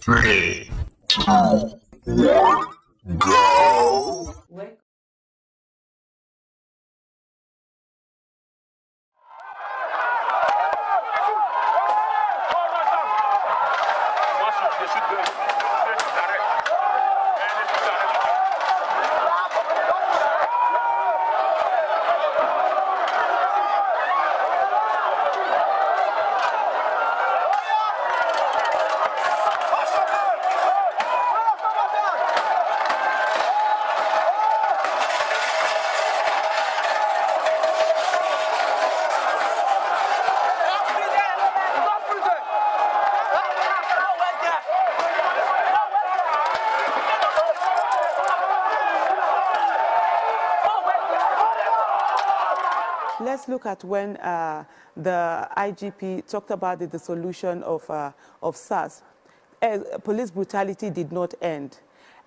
3, 2, 1, go! Let's look at when the IGP talked about the dissolution of SARS. Police brutality did not end,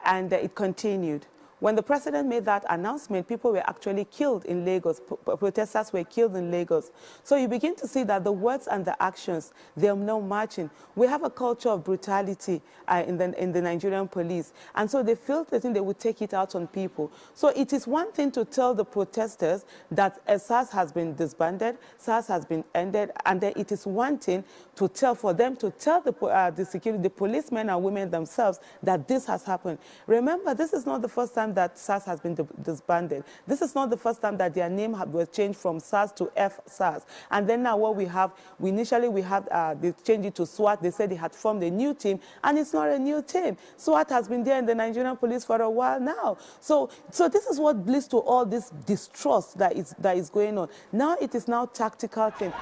and it continued. When the president made that announcement, people were actually killed in Lagos. Protesters were killed in Lagos. So you begin to see that the words and the actions, they are now matching. We have a culture of brutality in the Nigerian police. And so they felt they think they would take it out on people. So it is one thing to tell the protesters that SARS has been disbanded, SARS has been ended, and then it is one thing to tell the policemen and women themselves that this has happened. Remember, this is not the first time that SARS has been disbanded. This is not the first time that their name was changed from SARS to F-SARS. And then now what we have, initially they changed it to SWAT. They said they had formed a new team, and it's not a new team. SWAT has been there in the Nigerian police for a while now. So this is what leads to all this distrust that is going on. Now it is now tactical thing.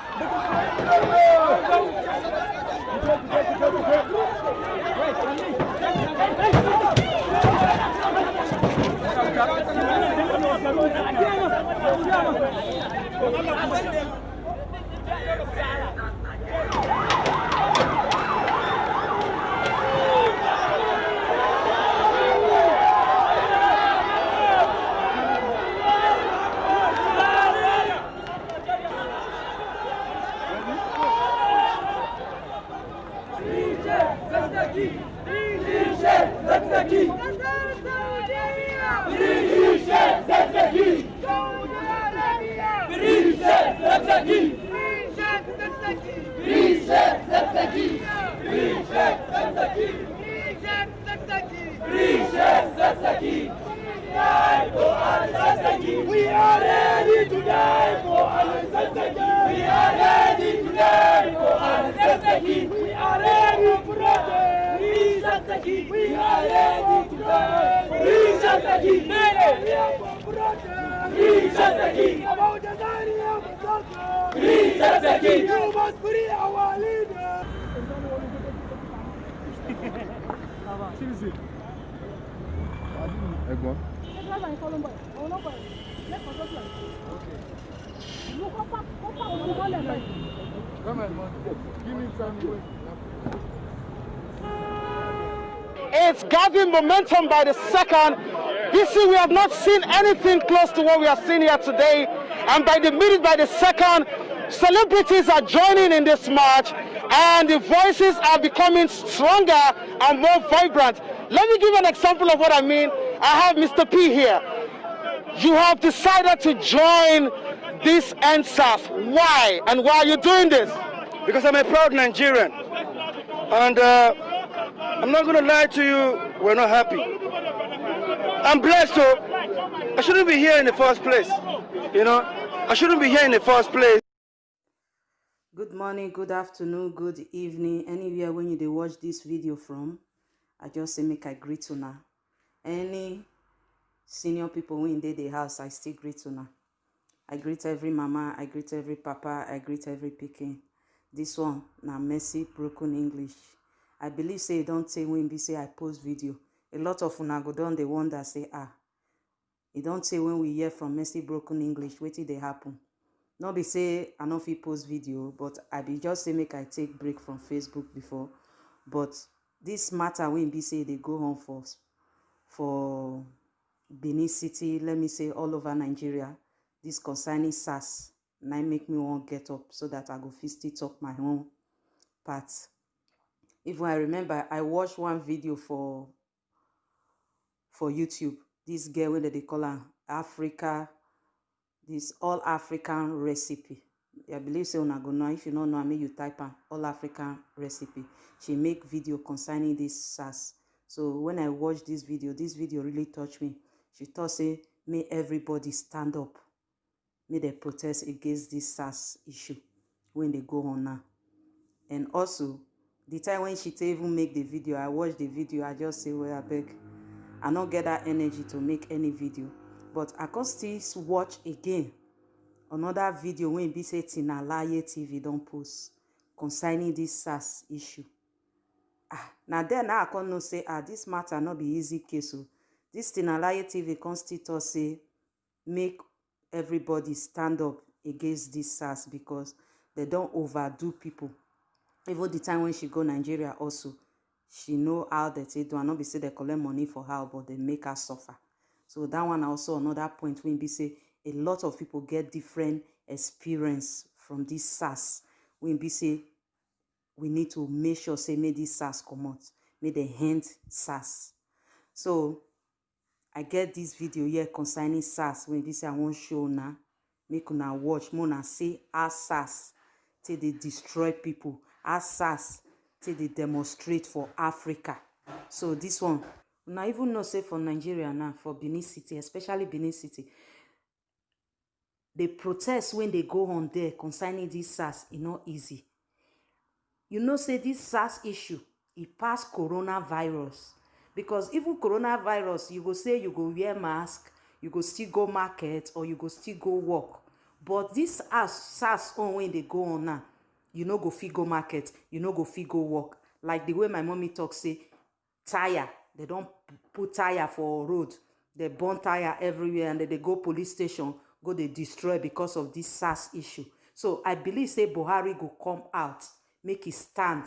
We are ready to die for Al-Zazzaki. We are ready to die for Al-Zazzaki. We are ready to die. Free Zazzaki. We are ready to die. Free Zazzaki. Free Zazzaki. About the Zaria. Free Zazzaki. You must free our leader. It's gathering momentum by the second. You see, we have not seen anything close to what we are seeing here today. And by the minute, by the second, celebrities are joining in this march, and the voices are becoming stronger and more vibrant. Let me give an example of what I mean. I have Mr. P here. You have decided to join this NSAS. Why? And why are you doing this? Because I'm a proud Nigerian. And I'm not going to lie to you, we're not happy. I'm blessed, so I shouldn't be here in the first place. You know, I shouldn't be here in the first place. Good morning, good afternoon, good evening. Anywhere when you watch this video from, I just say make I greet una. Any senior people when they the house, I still greet una. I greet every mama, I greet every papa, I greet every pikin. This one na messy broken English. I believe say don't say when be say I post video. A lot of una go down they wonder say it don't say when we hear from messy broken English wetin dey happen. No be say I no fit post video, but I be just say make I take break from Facebook before. But this matter when be say they go on for Benin City, let me say all over Nigeria. This concerning SARS, now make me want get up so that I go fit still talk my own part. Even I remember I watched one video for YouTube. This girl, when they call her Africa, this all African recipe. I believe so una go know. If you don't know, I mean you type on all African recipe. She make video concerning this SARS. So when I watched this video really touched me. She thought say, may everybody stand up. May they protest against this SARS issue when they go on now. And also, the time when she even make the video, I watched the video, I just say, well, I beg, I don't get that energy to make any video. But I can still watch again another video when be say Tina Laye TV don't post concerning this SARS issue. Now I can know say, this matter not be easy case. So this Tina Laye TV constitute say make everybody stand up against this SARS because they don't overdo people. Even the time when she go Nigeria also, she know how they do. And not be say they collect money for her, but they make her suffer. So that one also another point when be say a lot of people get different experience from this SARS. When be say we need to make sure say may this SARS come out, may they end SARS. So I get this video here concerning SARS. When be say I won't show now, make una watch more and say how SARS till they destroy people, how SARS till they demonstrate for Africa. So this one, now even know say for Nigeria now, for Benin City, especially Benin City, the protest when they go on there concerning this SARS is not easy. You know say this SARS issue, it pass coronavirus. Because even coronavirus, you go say you go wear mask, you go still go market, or you go still go work. But this SARS on when they go on now, you no go fit go market, you no go fit go work. Like the way my mommy talk say, tire, they don't put tire for road. They burn tire everywhere and then they go police station, go they destroy because of this SARS issue. So I believe say Buhari go come out, make it stand.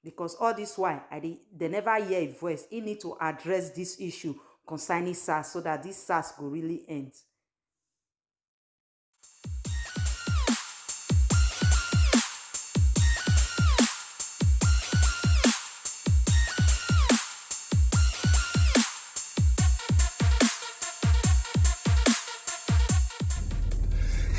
Because all this while, they never hear a voice. He need to address this issue concerning SARS so that this SARS will really end.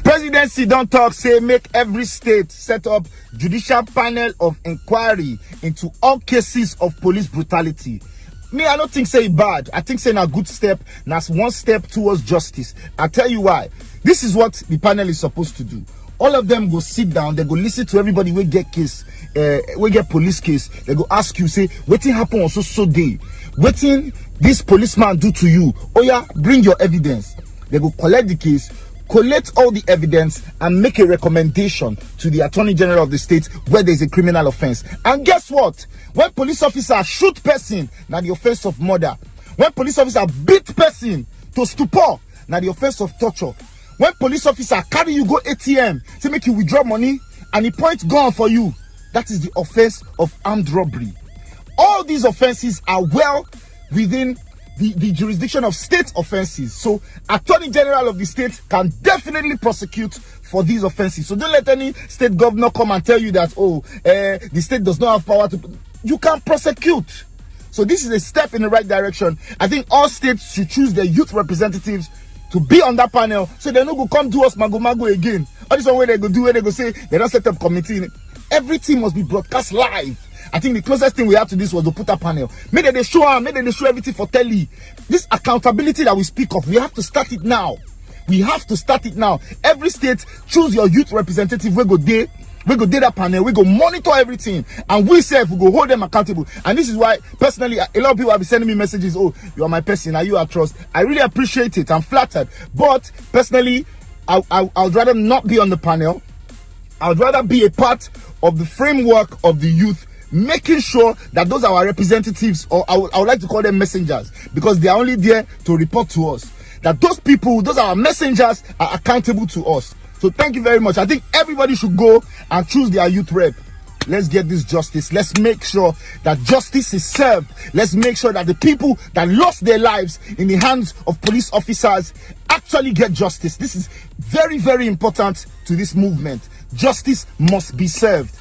Presidency don't talk, say make every state set up judicial panel of inquiry into all cases of police brutality. Me, I don't think say bad. I think say a good step. That's one step towards justice. I tell you why. This is what the panel is supposed to do. All of them go sit down. They go listen to everybody. We get case, we get police case. They go ask you, say, wetin happen on so day? Wetin this policeman do to you? Oh yeah, bring your evidence. They go collect the case, collect all the evidence, and make a recommendation to the Attorney General of the state where there is a criminal offense. And guess what? When police officer shoot person, now the offense of murder. When police officer beat person to stupor, now the offense of torture. When police officer carry you go ATM to make you withdraw money and he point gun for you, that is the offense of armed robbery. All these offenses are well within the jurisdiction of state offenses. So Attorney General of the state can definitely prosecute for these offenses. So don't let any state governor come and tell you that, the state does not have power to. You can prosecute. So this is a step in the right direction. I think all states should choose their youth representatives to be on that panel, so they no go come do us mago again. All this one where they go do, where they go say they don't set up committee. Everything must be broadcast live. I think the closest thing we have to this was to put a panel. Maybe they show her, maybe they show everything for telly. This accountability that we speak of, we have to start it now. We have to start it now. Every state choose your youth representative. We go there that panel. We go monitor everything, and we say we go hold them accountable. And this is why personally, a lot of people have been sending me messages. Oh, you are my person. Are you our trust? I really appreciate it. I'm flattered. But personally, I'd rather not be on the panel. I'd rather be a part of the framework of the youth, making sure that those are our representatives, or I would like to call them messengers, because they are only there to report to us. That those people, those are our messengers, are accountable to us. So thank you very much. I think everybody should go and choose their youth rep. Let's get this justice. Let's make sure that justice is served. Let's make sure that the people that lost their lives in the hands of police officers actually get justice. This is very, very important to this movement. Justice must be served.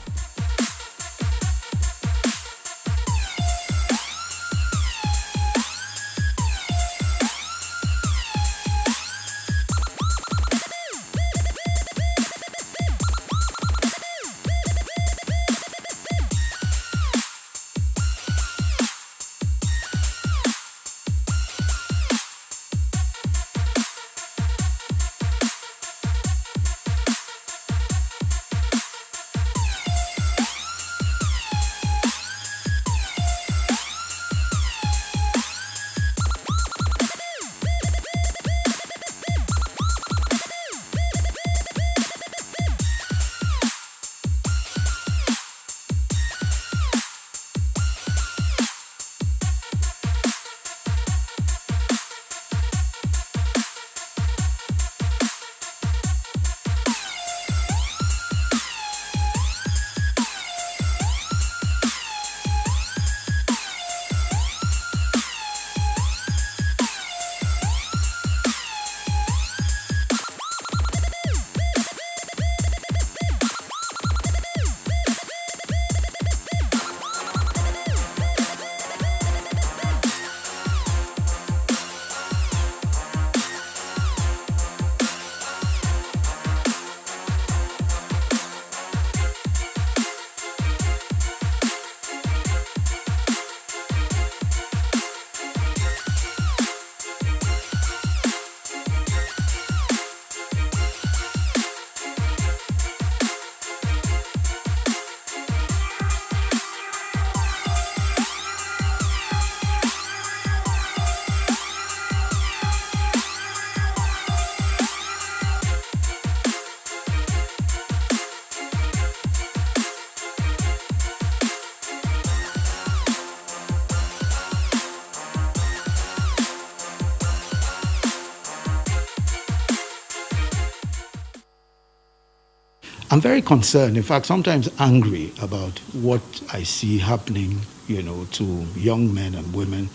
I'm very concerned, in fact, sometimes angry about what I see happening, to young men and women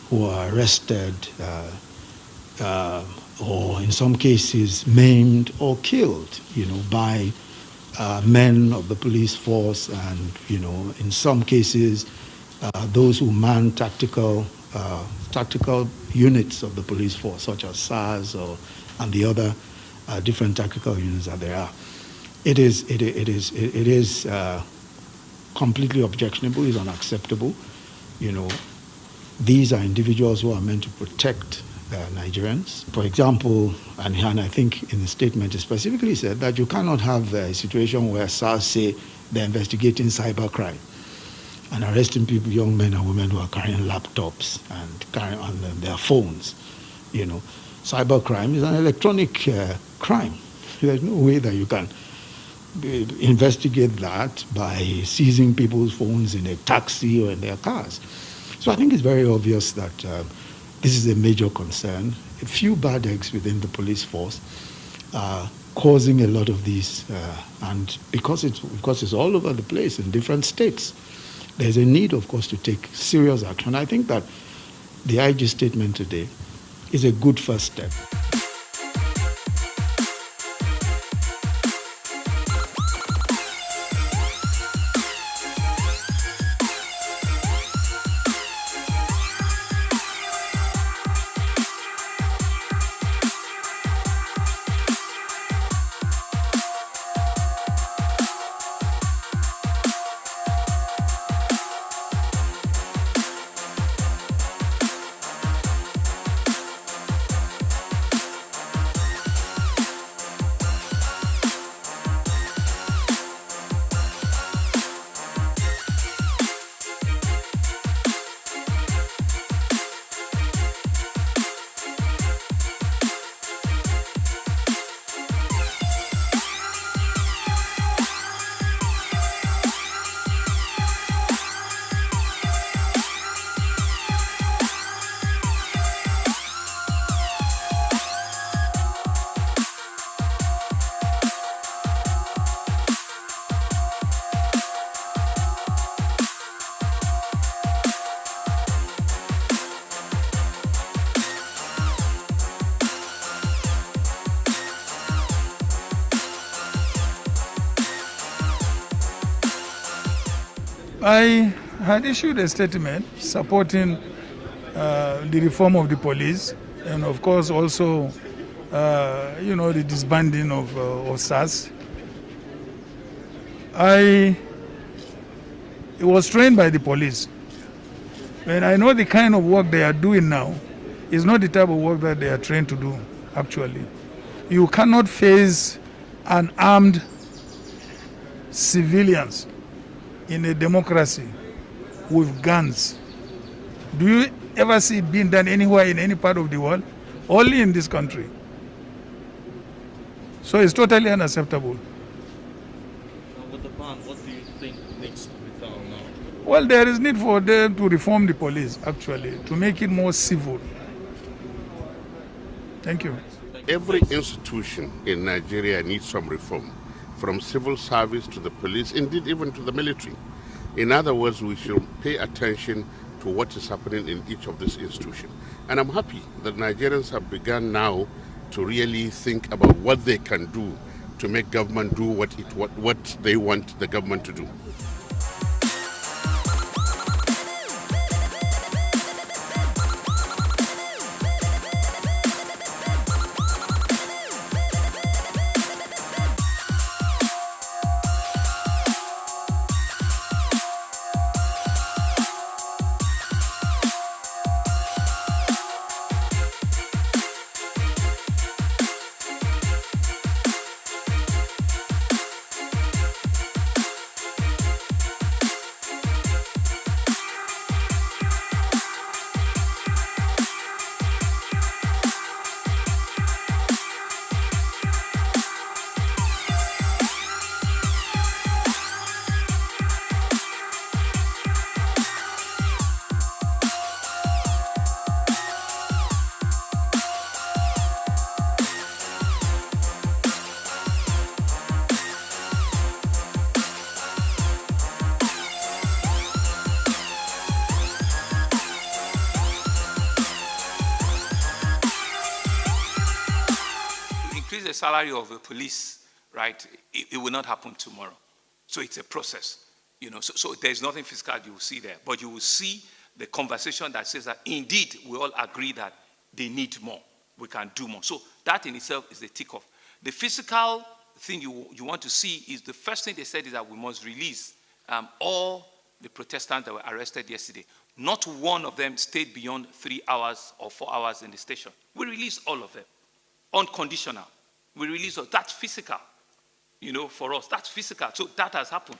who are arrested or in some cases maimed or killed, by men of the police force and, in some cases, those who man tactical units of the police force, such as SARS and the other different tactical units that there are. It is completely objectionable. It's unacceptable. These are individuals who are meant to protect Nigerians. For example, and I think in the statement it specifically said that you cannot have a situation where SARS say they're investigating cybercrime and arresting people, young men and women who are carrying laptops and carrying on their phones. Cybercrime is an electronic crime. There's no way that you can investigate that by seizing people's phones in a taxi or in their cars. So I think it's very obvious that this is a major concern. A few bad eggs within the police force are causing a lot of these, and because it's all over the place in different states, there's a need, of course, to take serious action. I think that the IG statement today is a good first step. I had issued a statement supporting the reform of the police and, of course, also, the disbanding of SARS. I was trained by the police, and I know the kind of work they are doing now is not the type of work that they are trained to do, actually. You cannot face unarmed civilians in a democracy with guns. Do you ever see it being done anywhere in any part of the world? Only in this country. So it's totally unacceptable. Now with the ban, what do you think needs to be done now? Well, there is need for them to reform the police, actually, to make it more civil. Thank you. Every institution in Nigeria needs some reform, from civil service to the police, indeed even to the military. In other words, we should pay attention to what is happening in each of these institutions. And I'm happy that Nigerians have begun now to really think about what they can do to make government do what they want the government to do. the salary of the police, right, it will not happen tomorrow. So it's a process, So there's nothing fiscal you will see there. But you will see the conversation that says that indeed we all agree that they need more. We can do more. So that in itself is the tick off. The physical thing you want to see is the first thing they said is that we must release all the protestants that were arrested yesterday. Not one of them stayed beyond 3 hours or 4 hours in the station. We released all of them. Unconditional. We released all. That's physical. For us, that's physical. So that has happened.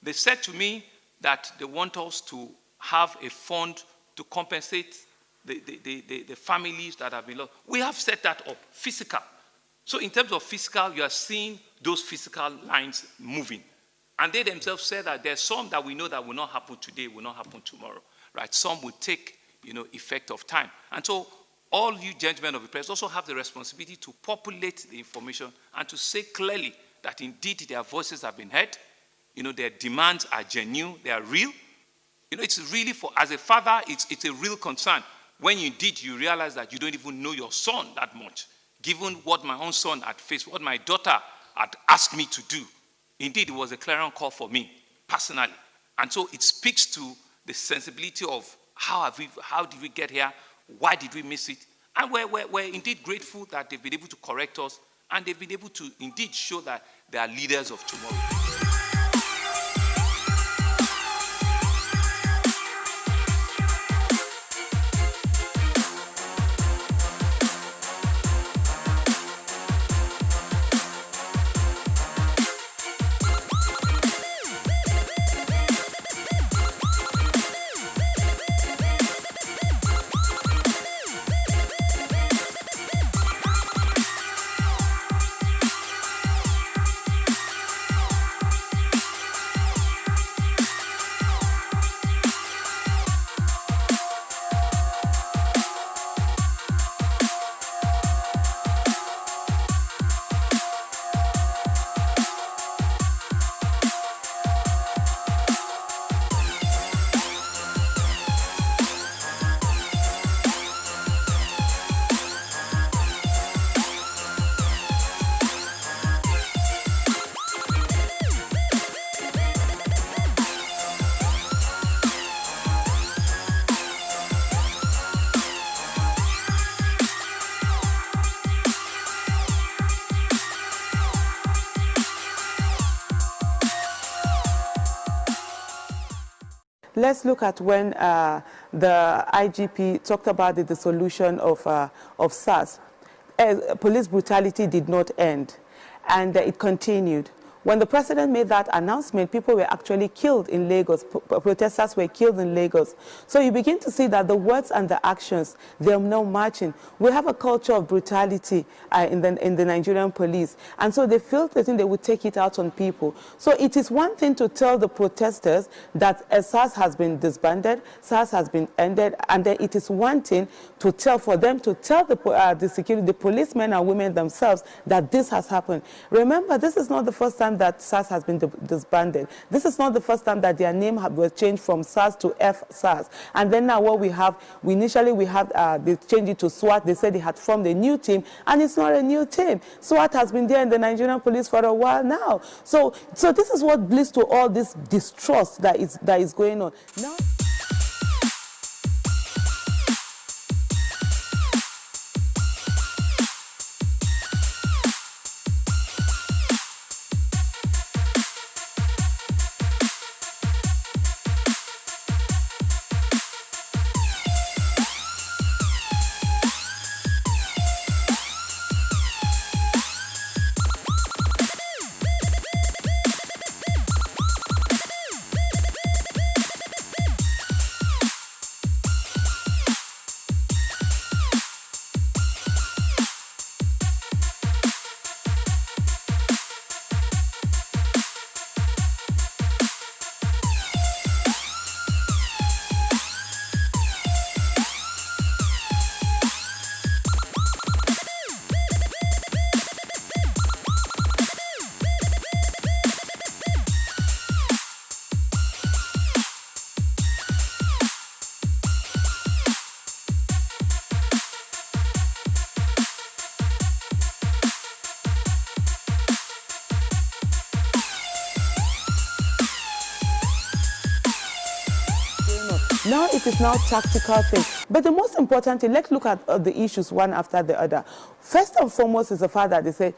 They said to me that they want us to have a fund to compensate the families that have been lost. We have set that up, physical. So in terms of physical, you are seeing those physical lines moving. And they themselves said that there's some that we know that will not happen today, will not happen tomorrow, right? Some will take, effect of time. And so all you gentlemen of the press also have the responsibility to populate the information and to say clearly that indeed their voices have been heard, their demands are genuine, they are real. It's really as a father, it's a real concern when indeed you realize that you don't even know your son that much, given what my own son had faced, what my daughter had asked me to do. Indeed, it was a clarion call for me, personally. And so it speaks to the sensibility of how did we get here, why did we miss it, and we're indeed grateful that they've been able to correct us, and they've been able to indeed show that they are leaders of tomorrow. Let's look at when the IGP talked about the dissolution of SARS. Police brutality did not end, and it continued. When the president made that announcement, people were actually killed in Lagos. Protesters were killed in Lagos. So you begin to see that the words and the actions, they're now matching. We have a culture of brutality in the Nigerian police. And so they felt that they would take it out on people. So it is one thing to tell the protesters that SARS has been disbanded, SARS has been ended, and then it is one thing for them to tell the policemen and women themselves that this has happened. Remember, this is not the first time that SARS has been disbanded. This is not the first time that their name was changed from SARS to F-SARS. And then now what we have, initially they changed it to SWAT. They said they had formed a new team, and it's not a new team. SWAT has been there in the Nigerian police for a while now. So this is what leads to all this distrust that is going on. Now Now it is now tactical thing. But the most important thing, let's look at the issues one after the other. First and foremost is the fact that they say,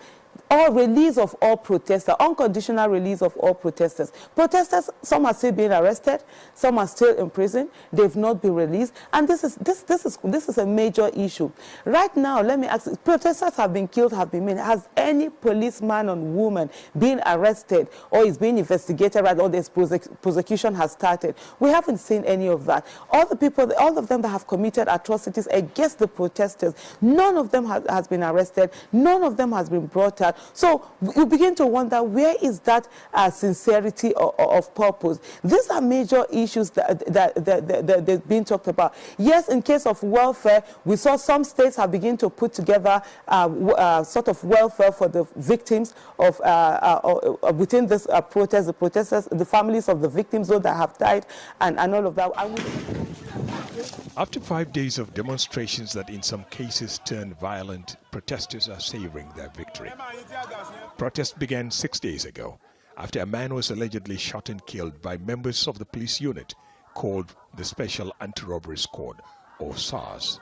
release of all protesters, unconditional release of all protesters. Protesters, some are still being arrested, some are still in prison, they've not been released, and this is a major issue. Right now, let me ask, protesters have been killed, have been made. Has any policeman or woman been arrested or is being investigated, right, or this prosecution has started? We haven't seen any of that. All the people, all of them that have committed atrocities against the protesters, none of them has been arrested, none of them has been brought out. So you begin to wonder, where is that sincerity of purpose? These are major issues that they've been talked about. Yes, in case of welfare, we saw some states have begun to put together sort of welfare for the victims of within this protest, the protesters, the families of the victims, those that have died, and all of that. After 5 days of demonstrations that in some cases turned violent, protesters are savoring their victory. Protests began 6 days ago after a man was allegedly shot and killed by members of the police unit called the Special Anti-Robbery Squad, or SARS.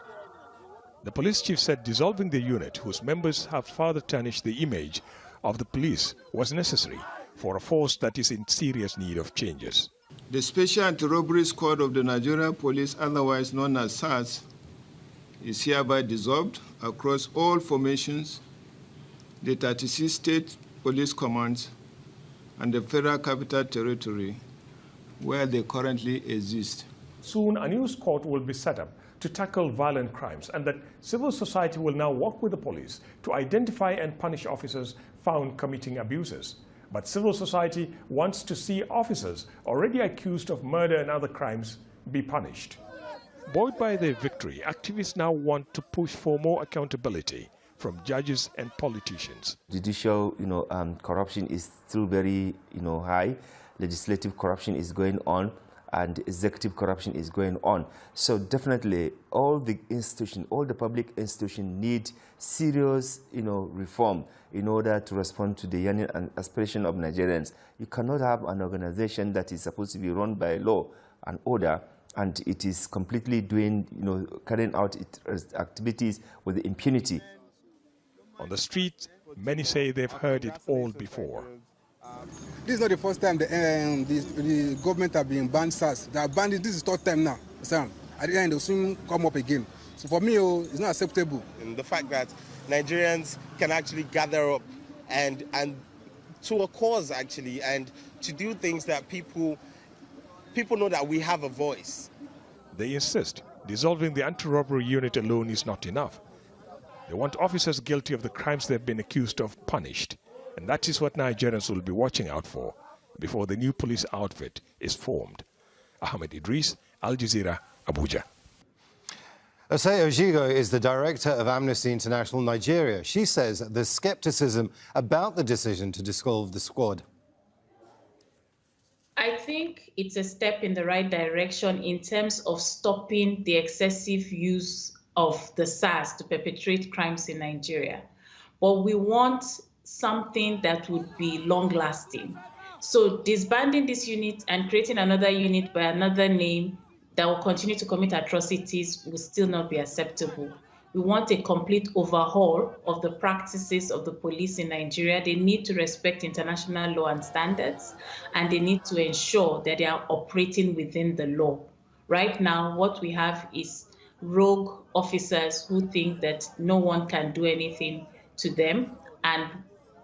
The police chief said dissolving the unit, whose members have further tarnished the image of the police, was necessary for a force that is in serious need of changes. The Special Anti-Robbery Squad of the Nigerian Police, otherwise known as SARS, is hereby dissolved across all formations, the 36 state police commands, and the Federal Capital Territory, where they currently exist. Soon, a new squad will be set up to tackle violent crimes, and that civil society will now work with the police to identify and punish officers found committing abuses. But civil society wants to see officers already accused of murder and other crimes be punished. Buoyed by their victory, activists now want to push for more accountability from judges and politicians. Judicial, corruption is still very, high. Legislative corruption is going on, and executive corruption is going on. So definitely, all the public institutions need serious, reform in order to respond to the yearning and aspiration of Nigerians. You cannot have an organization that is supposed to be run by law and order, and it is completely doing, carrying out its activities with impunity. On the street, many say they've heard it all before. This is not the first time the government have been banned SARS. They are banned it. This is the third time now. At the end, they'll soon come up again. So for me, it's not acceptable. And the fact that Nigerians can actually gather up and to a cause actually, and to do things that people know that we have a voice. They insist dissolving the anti-robbery unit alone is not enough. They want officers guilty of the crimes they've been accused of punished. And that is what Nigerians will be watching out for before the new police outfit is formed. Ahmed Idris, Al Jazeera, Abuja. Osei Ojigo is the director of Amnesty International Nigeria. She says there's skepticism about the decision to dissolve the squad. I think it's a step in the right direction in terms of stopping the excessive use of the SARS to perpetrate crimes in Nigeria. But we want something that would be long-lasting. So disbanding this unit and creating another unit by another name that will continue to commit atrocities will still not be acceptable. We want a complete overhaul of the practices of the police in Nigeria. They need to respect international law and standards, and they need to ensure that they are operating within the law. Right now, what we have is rogue officers who think that no one can do anything to them, and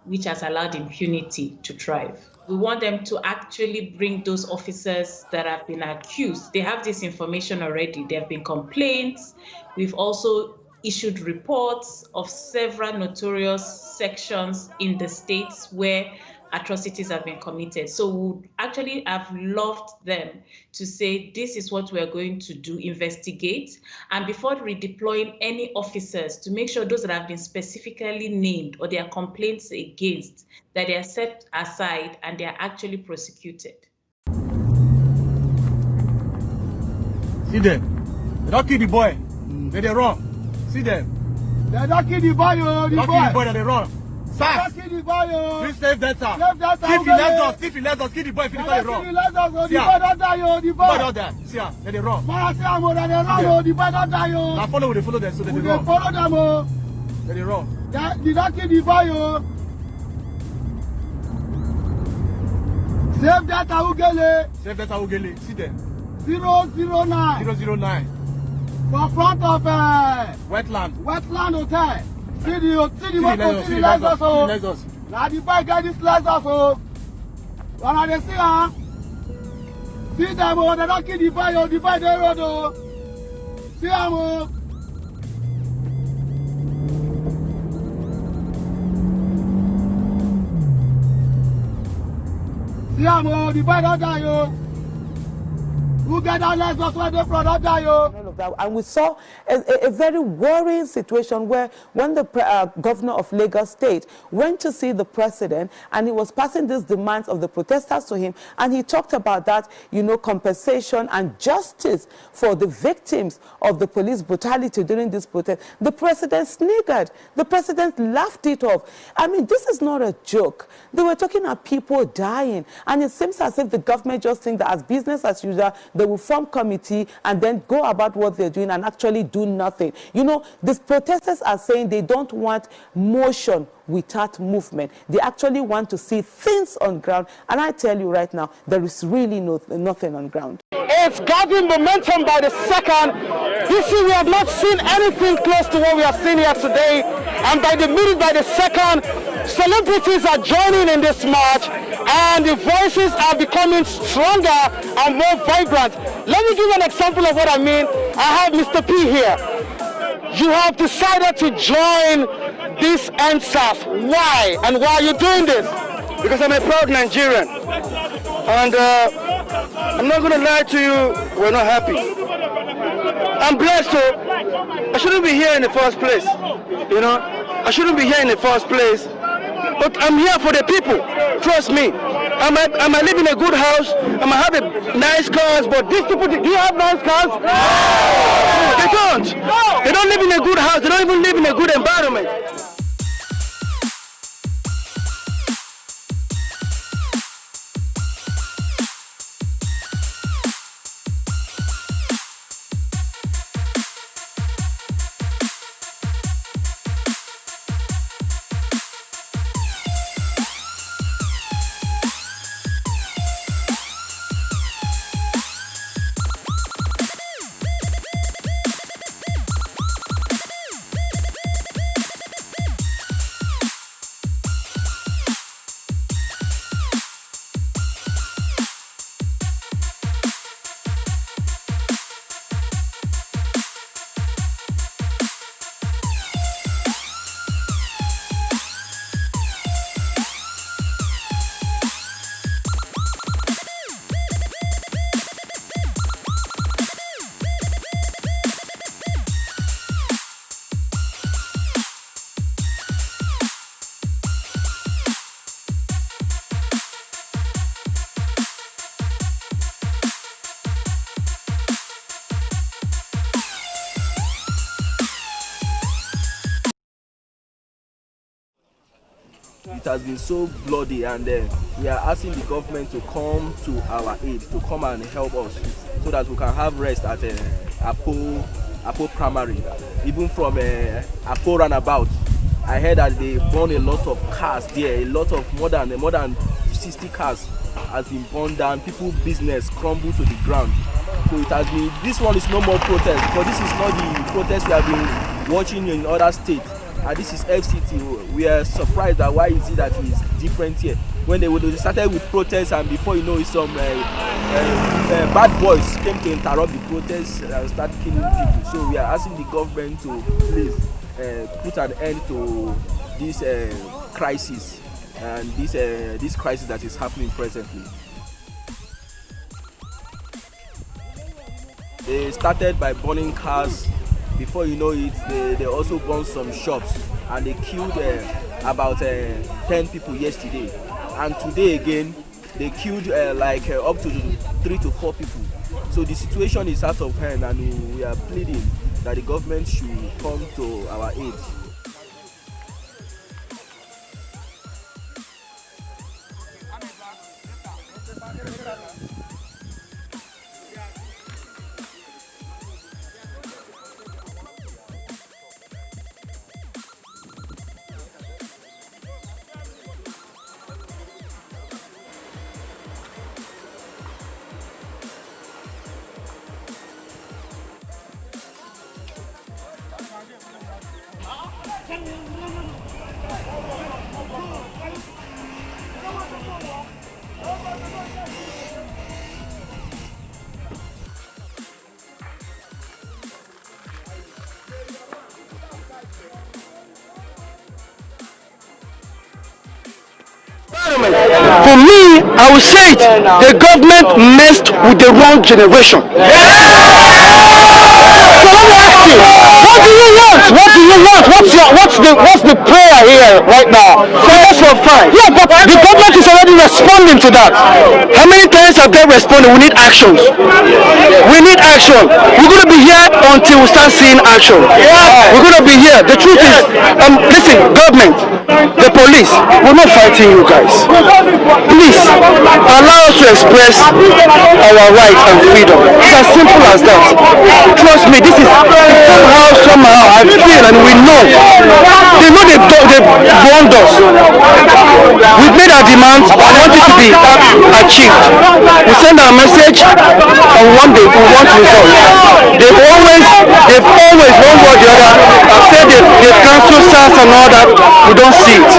which has allowed impunity to thrive. We want them to actually bring those officers that have been accused. They have this information already. There have been complaints. We've also issued reports of several notorious sections in the states where atrocities have been committed. So we would actually have loved them to say, this is what we're going to do, investigate, and before redeploying any officers, to make sure those that have been specifically named or there are complaints against, that they are set aside and they are actually prosecuted. See them. They don't kill the boy. They run. See them. They don't kill the boy, the boy that they run. SARS. Please save that, sir. If he left us, kill the boy if he don't run. See the boy don't die. See ya, they run. Now follow, they follow them, so they run. They run. Did not kill the boy, Save that Ugele. Save that Ugele. See them. 009. 009. For front of Wetland Hotel. See the Lexus. Now the boy get this Lexus. When they see her, see them, they don't kill the boy, they road. See them. See them, the boy don't die. Who get that Lexus when they product die? All of that. And we saw a very worrying situation where when the governor of Lagos State went to see the president and he was passing these demands of the protesters to him, and he talked about that, compensation and justice for the victims of the police brutality during this protest. The president sniggered. The president laughed it off. I mean, this is not a joke. They were talking about people dying, and it seems as if the government just think that as business as usual, they will form committee and then go about what they're doing and actually do nothing. These protesters are saying they don't want motion without movement. They actually want to see things on ground. And I tell you right now, there is really nothing on ground. It's gathering momentum by the second. You see, we have not seen anything close to what we have seen here today. And by the minute, by the second, celebrities are joining in this march, and the voices are becoming stronger and more vibrant. Let me give you an example of what I mean. I have Mr. P here. You have decided to join this NSAS. Why? And why are you doing this? Because I'm a proud Nigerian. And I'm not going to lie to you, we're not happy. I'm blessed, so I shouldn't be here in the first place. I shouldn't be here in the first place. But I'm here for the people. Trust me. I might live in a good house. I might have a nice cars, but these people, do you have nice cars? No! They don't. No! They don't live in a good house. They don't even live in a good environment. It has been so bloody, and we are asking the government to come to our aid, to come and help us so that we can have rest at Apo Primary. Even from Apo Roundabout, I heard that they burned a lot of cars there, more than 60 cars has been burned down. People's business crumbled to the ground. So it has been, this one is no more protest, because this is not the protest we have been watching in other states. And this is FCT. We are surprised that why is it that it's different here. When they started with protests, and before you know it, some bad boys came to interrupt the protests and start killing people. So we are asking the government to please put an end to this crisis, and this crisis that is happening presently. They started by burning cars. Before you know it, they also burned some shops, and they killed about 10 people yesterday. And today again, they killed up to 3 to 4 people. So the situation is out of hand, and we are pleading that the government should come to our aid. For me, I will say it, the government messed with the wrong generation. So let me ask you, what do you want? What do you want? What's the prayer here right now? That's for fine. Yeah, but the government is already responding to that. How many times have they responded? We need actions. We need action. We're going to be here until we start seeing action. We're going to be here. The truth is, listen, government, the police, we're not fighting you guys. Please, allow us to express our rights and freedom. It's as simple as that. Trust me, this is somehow I feel and we know. They know they've wronged us. We've made our demands and want it to be achieved. We send our message and one day we want results. They've always, one way or the other, have said they've cancelled SARS and all that. We don't see it.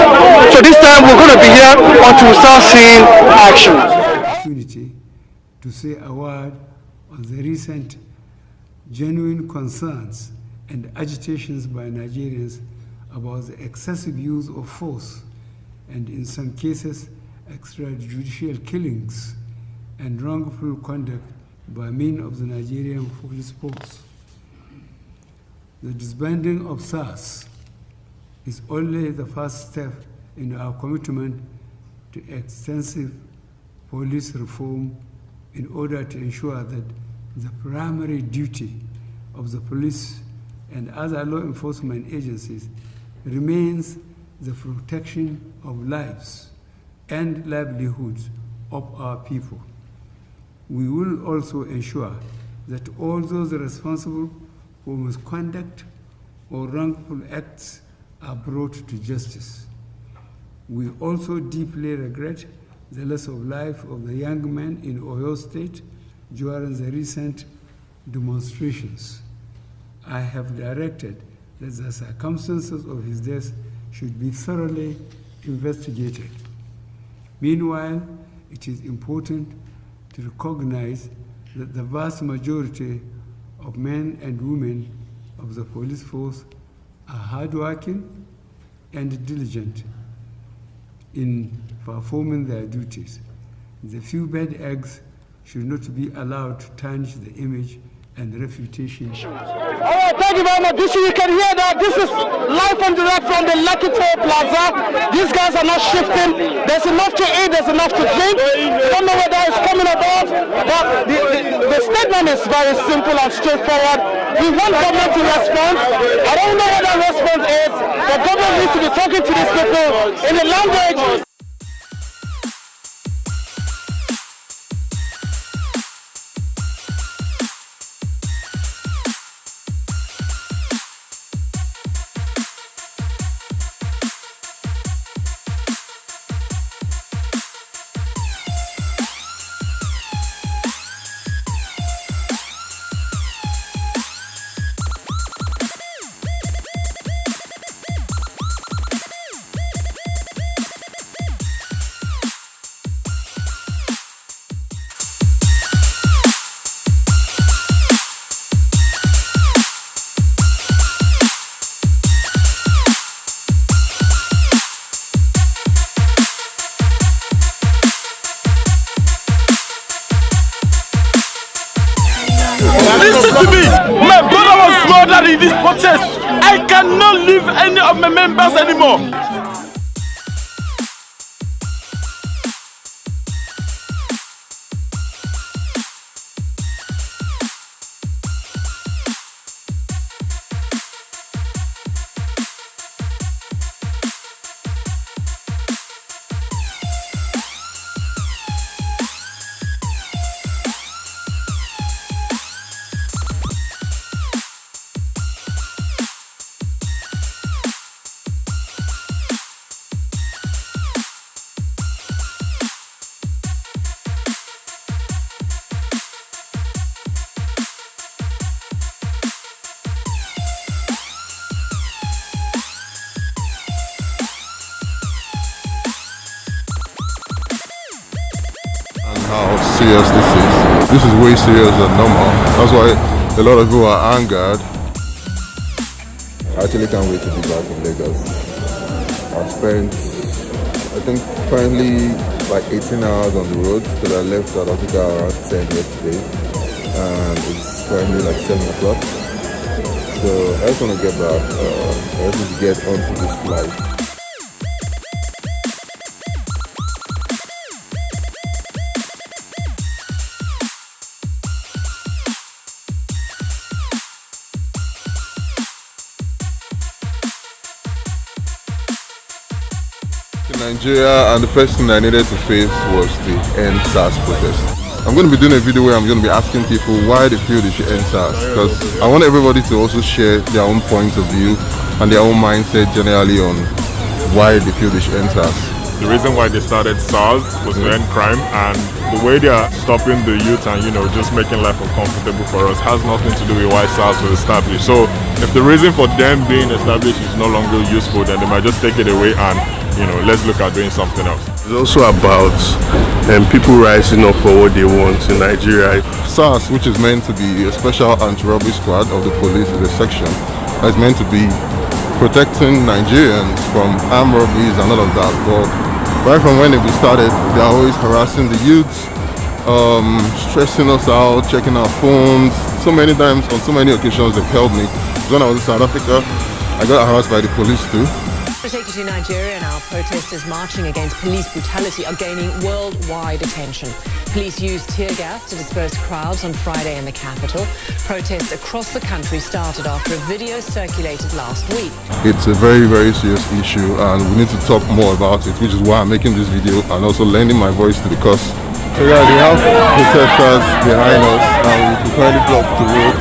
So this time we're going to be here until we start seeing action. Opportunity to say a word on the recent genuine concerns and agitations by Nigerians about the excessive use of force and in some cases extrajudicial killings and wrongful conduct by men of the Nigerian police force. The disbanding of SARS is only the first step in our commitment to extensive police reform in order to ensure that the primary duty of the police and other law enforcement agencies remains the protection of lives and livelihoods of our people. We will also ensure that all those responsible for misconduct or wrongful acts are brought to justice. We also deeply regret the loss of life of the young man in Oyo State during the recent demonstrations. I have directed that the circumstances of his death should be thoroughly investigated. Meanwhile, it is important to recognize that the vast majority of men and women of the police force are hardworking and diligent in performing their duties. The few bad eggs should not be allowed to tarnish the image and reputation. All right, thank you very much. You can hear that. This is live and direct from the Lucky Toll Plaza. These guys are not shifting. There's enough to eat, there's enough to drink. Don't know whether it's coming about, but the statement is very simple and straightforward. We want government to respond. I don't know what that response is, but government needs to be talking to these people in a language. Listen to me. My brother was murdered in this protest. I cannot leave any of my members anymore. How serious this is. This is way serious than normal. That's why a lot of people are angered. I actually can't wait to be back in Lagos. I've spent, I think, currently like 18 hours on the road because I left South Africa around 10 yesterday, and it's currently like 7 o'clock. So I just want to get back. I just need to get onto this flight. Nigeria, and the first thing I needed to face was the end SARS protest. I'm going to be doing a video where I'm going to be asking people why they feel they should end SARS, because I want everybody to also share their own points of view and their own mindset generally on why they feel they should end SARS. The reason why they started SARS was to end crime, and the way they are stopping the youth and just making life uncomfortable for us has nothing to do with why SARS was established. So if the reason for them being established is no longer useful, then they might just take it away and let's look at doing something else. It's also about people rising up for what they want in Nigeria. SARS, which is meant to be a special anti-robbery squad of the police, is a section that's meant to be protecting Nigerians from armed robberies and all of that. But right from when they started, they're always harassing the youths, stressing us out, checking our phones. So many times, on so many occasions, they've helped me. When I was in South Africa, I got harassed by the police too. Take you to Nigeria now. Protesters marching against police brutality are gaining worldwide attention. Police used tear gas to disperse crowds on Friday in the capital. Protests across the country started after a video circulated last week. It's a very, very serious issue, and we need to talk more about it, which is why I'm making this video and also lending my voice to the cause. So yeah, we have protesters behind us, and we currently block the road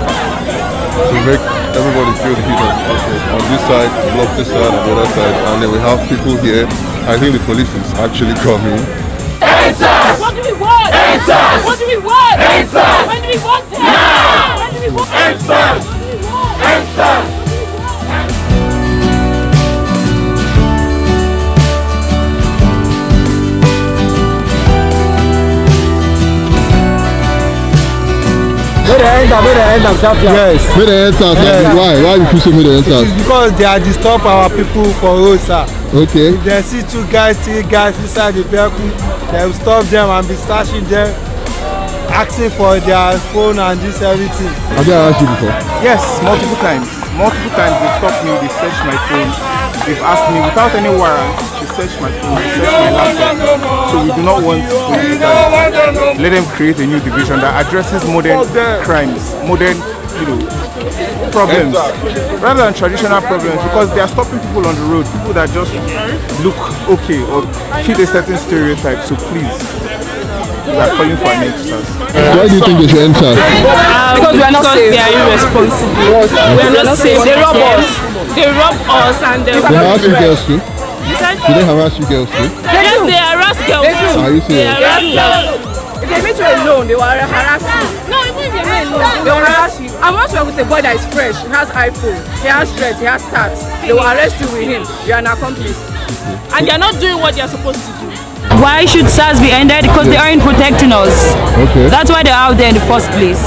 to make everybody feel the heat of the protest. On this side, block this side, on the other side, and then we have people here. I think the police is actually coming. SARS! What do we want? SARS! What do we want? SARS! When do we want it? Now! When do we want it? SARS! SARS! Yes. May they enter. Yes. Why you pushing me to enter? It is because they are disturb our people for road, sir. Okay. If they see 2 guys, 3 guys inside the vehicle, they will stop them and be searching them, asking for their phone and this everything. Have they asked you before? Yes, multiple times. Multiple times they stopped me, they searched my phone. They've asked me without any warrant to search my phone, to search my laptop. So we do not want to let them create a new division that addresses modern crimes, modern problems, rather than traditional problems, because they are stopping people on the road, people that just look okay or fit a certain stereotype. So please, we are calling for an end to SARS. Why do you think they should end SARS? Because we are not safe. They are irresponsible. We are not safe. They rob us. They rob us and they harass you girls too? Do they harass you girls too? Yes, they harass girls too. Are you serious? They harass girls. If they meet you alone, they will harass you. No, even if they meet alone, they will harass you. I'm not sure with a boy that is fresh. He has iPhone, he has dreads, he has stats. They will arrest you with him. You are an accomplice. And they are not doing what they are supposed to do. Why should SARS be ended? Because they aren't protecting us. Okay. That's why they're out there in the first place.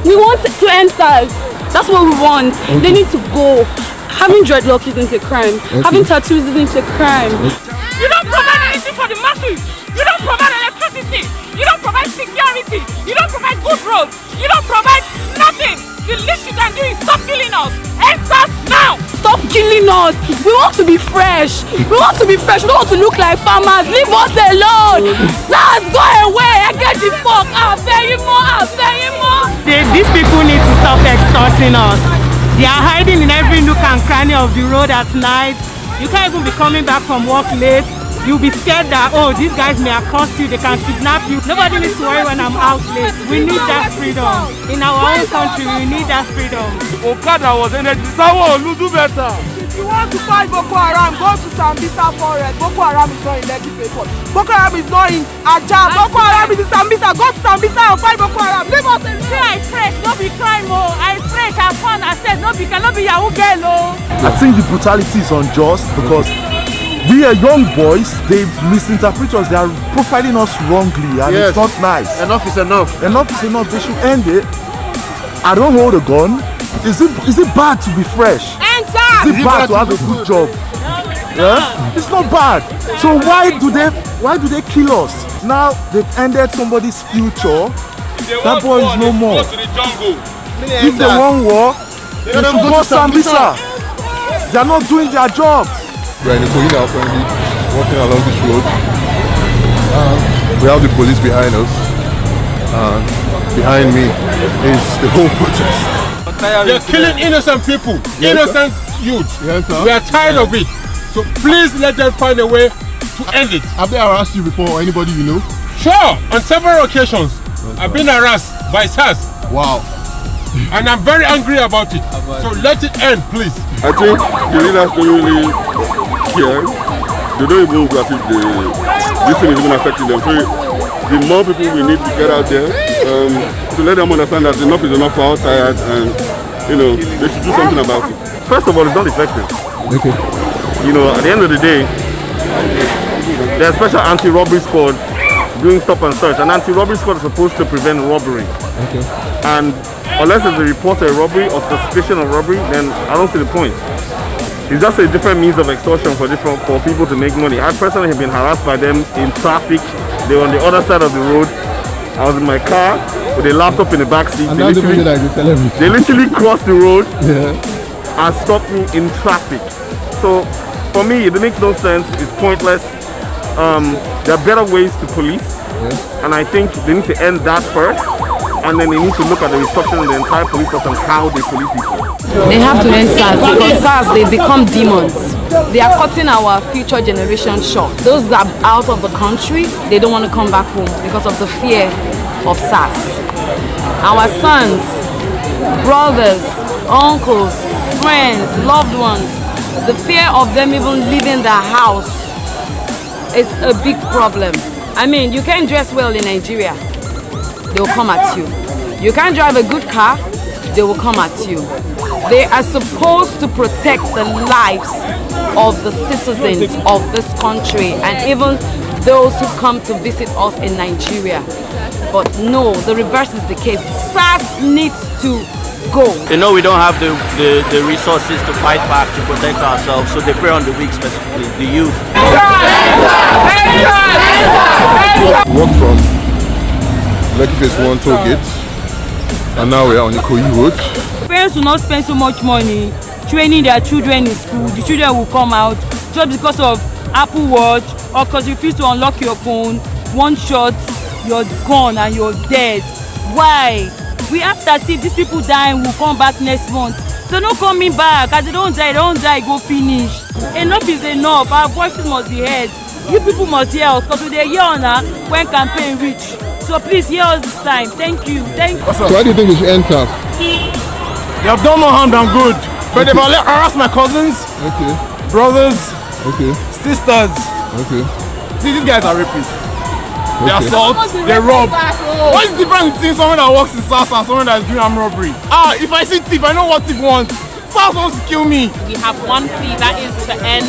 We want to end SARS. That's what we want. Okay. They need to go. Having dreadlocks isn't a crime. Okay. Having tattoos isn't a crime. You don't provide anything for the masses. You don't provide electricity. You don't provide security. You don't provide good roads. You don't provide nothing. The least you can do is stop killing us. End SARS now. Stop killing us. We want to be fresh. We want to be fresh. We don't want to look like farmers. Leave us alone. SARS, go away. I get the fuck out. Very more. These people need to stop extorting us. They are hiding in every nook and cranny of the road at night. You can't even be coming back from work late. You'll be scared that, oh, these guys may accost you, they can kidnap you. Nobody needs to worry when I'm out late. We need that freedom. In our own country, we need that freedom. Okada was energy. Someone will do better. If you want to fight Boko Haram, go to Sambisa forest. Boko Haram is not in Lekki Payport. Boko Haram is not in Ajah. Boko Haram is in Sambisa. Go to Sambisa and fight Boko Haram. Leave us alone. See, I pray, no be crime, oh. I pray, have fun, I said, no be Yahoo girl, oh. I think the brutality is unjust because we are young boys, they misinterpret us, they are profiling us wrongly, and yes, it's not nice. Enough is enough. Enough is enough, they should end it. I don't hold a gun. Is it bad to be fresh? Is it bad to have a good job? Yeah? It's not bad. So why do they kill us? Now they've ended somebody's future. That boy is no more. If they want war, they should go Sambisa. They are not doing their job. We are in the Korea currently, walking along this road. We have the police behind us. Behind me is the whole protest. They're killing innocent people, innocent youth. We are tired of it. So please let them find a way to end it. Have they harassed you before or anybody you know? Sure, on several occasions. I've been harassed by SARS. Wow. And I'm very angry about it. So let it end, please. I think the leaders don't really care. They don't even look as if this thing is even affecting them. So the more people we need to get out there to let them understand that enough is enough for our tired, and they should do something about it. First of all, it's not effective. Okay. At the end of the day, there's a special anti-robbery squad doing stop and search. An anti-robbery squad is supposed to prevent robbery. Okay. And unless there's a report of a robbery or suspicion of robbery, then I don't see the point. It's just a different means of extortion for people to make money. I personally have been harassed by them in traffic. They were on the other side of the road. I was in my car with a laptop in the back seat. And they literally crossed the road and stopped me in traffic. So for me, it makes no sense. It's pointless. There are better ways to police, and I think they need to end that first, and then they need to look at the restructuring of the entire police force and how they police people. They have to end SARS because SARS, they become demons. They are cutting our future generation short. Those that are out of the country, they don't want to come back home because of the fear of SARS. Our sons, brothers, uncles, friends, loved ones, the fear of them even leaving their house is a big problem. I mean, you can't dress well in Nigeria, they will come at you. You can't drive a good car, they will come at you. They are supposed to protect the lives of the citizens of this country and even those who come to visit us in Nigeria. But no, the reverse is the case. SARS needs to go. They know we don't have the resources to fight back, to protect ourselves, so they prey on the weak, specifically the youth. Walk from Lekki Phase 1 toll gate, and now we are on the Koyi road. Parents will not spend so much money training their children in school. The children will come out just because of Apple Watch or because you refuse to unlock your phone. One shot, you're gone and you're dead. Why? We have to see these people dying will come back next month. They're not coming back. As they don't die, go finish. Enough is enough. Our voices must be heard. You people must hear us because we're here now when campaign reach. So please hear us this time. Thank you. So why do you think we should end SARS? They have done more harm than good. But they've harassed my cousins, brothers, sisters. See, these guys are rapists. They assault, they rob. What is the difference between someone that works in SARS and someone that is doing armed robbery? If I see thief, I know what thief wants. SARS wants to kill me. We have one plea, that is to end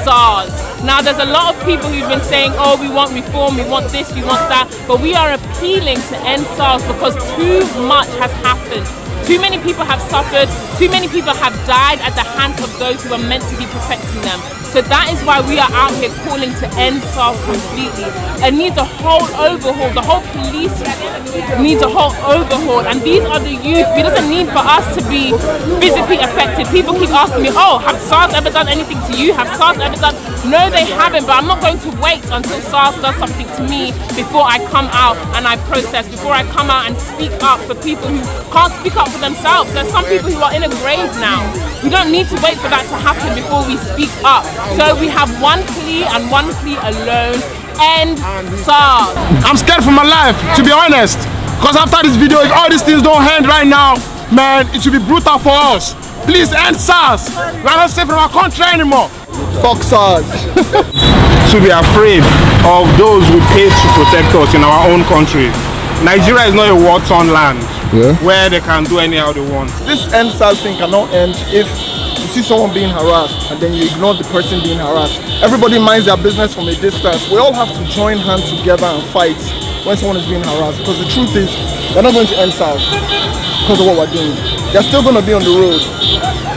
SARS. Now there's a lot of people who've been saying, oh, we want reform, we want this, we want that, but we are appealing to end SARS because too much has happened. Too many people have suffered, too many people have died at the hands of those who are meant to be protecting them. So that is why we are out here calling to end SARS completely. It needs a whole overhaul. The whole police needs a whole overhaul. And these are the youth. It doesn't need for us to be physically affected. People keep asking me, oh, have SARS ever done anything to you? Have SARS ever done? No, they haven't. But I'm not going to wait until SARS does something to me before I come out and I protest, before I come out and speak up for people who can't speak up for themselves. There's some people who are in a grave now. We don't need to wait for that to happen before we speak up. So we have one plea and one plea alone: end SARS. I'm scared for my life, to be honest. Because after this video, if all these things don't end right now, man, it should be brutal for us. Please end SARS. We're not safe from our country anymore. Fuck SARS. Should be afraid of those we pay to protect us in our own country. Nigeria is not a war-torn land where they can do anyhow they want. This end SARS thing cannot end if you see someone being harassed and then you ignore the person being harassed. Everybody minds their business from a distance. We all have to join hands together and fight when someone is being harassed, because the truth is they're not going to end SARS because of what we're doing. They're still going to be on the road.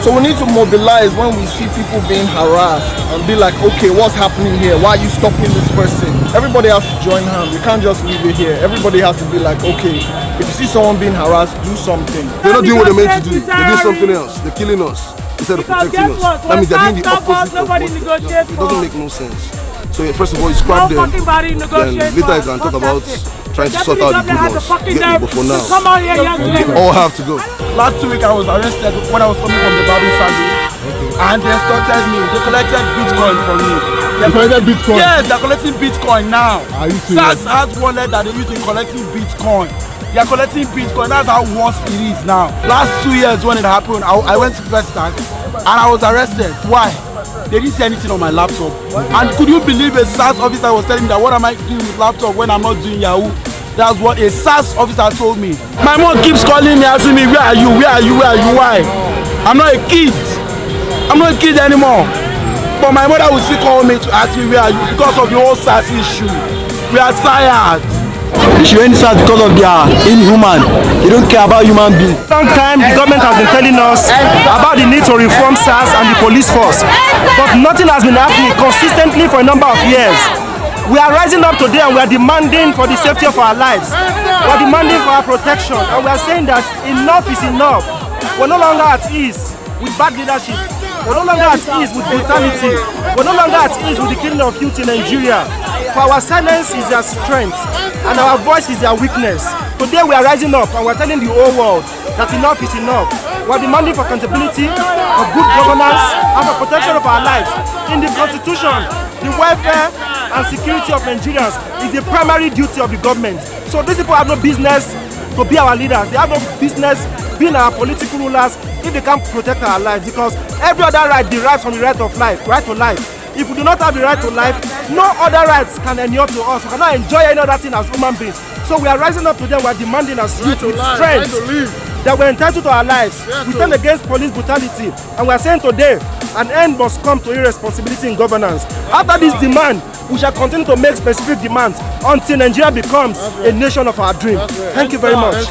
So we need to mobilize when we see people being harassed and be like, okay, what's happening here? Why are you stopping this person? Everybody has to join hands. We can't just leave it here. Everybody has to be like, okay, if you see someone being harassed, do something. They're not doing what they're meant to do. They're doing something else. They're killing us instead of protecting us. That means they're doing the opposite of what it doesn't make no sense. So first of all, you scrap them, then later you can talk about trying to sort out the good ones. But for now, we all have to go. Last 2 weeks I was arrested when I was coming from the Bible Sunday, and they extorted me. They collected Bitcoin from me. They collected Bitcoin? Yes, they're collecting Bitcoin now. Are you serious? SARS has wallet that they use in collecting Bitcoin. They are collecting Bitcoin. That's how worse it is now. Last 2 years when it happened, I went to First Bank and I was arrested. Why? They didn't see anything on my laptop. And could you believe a SARS officer was telling me that what am I doing with laptop when I'm not doing Yahoo? That's what a SARS officer told me. My mom keeps calling me, asking me, where are you? Where are you? Where are you? Why? I'm not a kid. I'm not a kid anymore. But my mother will still call me to ask me, where are you? Because of the whole SARS issue. We are tired. They should end SARS because of their inhuman. They don't care about human beings. Long time the government has been telling us about the need to reform SARS and the police force, but nothing has been happening consistently for a number of years. We are rising up today and we are demanding for the safety of our lives. We are demanding for our protection, and we are saying that enough is enough. We're no longer at ease with bad leadership. We're no longer at ease with brutality. We're no longer at ease with the killing of youth in Nigeria. For our silence is their strength and our voice is their weakness. Today we are rising up and we're telling the whole world that enough is enough. We're demanding for accountability, for good governance, and for protection of our lives. In the Constitution, the welfare and security of Nigerians is the primary duty of the government. So these people have no business to be our leaders. They have no business being our political rulers if they can't protect our lives, because every other right derives from the right of life, right to life. If we do not have the right to life, no other rights can inure to us. We cannot enjoy any other thing as human beings. So we are rising up today. We are demanding as youth with strength that we're entitled to our lives. We stand against police brutality, and we are saying today an end must come to irresponsibility in governance. After this demand, we shall continue to make specific demands until Nigeria becomes a nation of our dream. Thank you very much.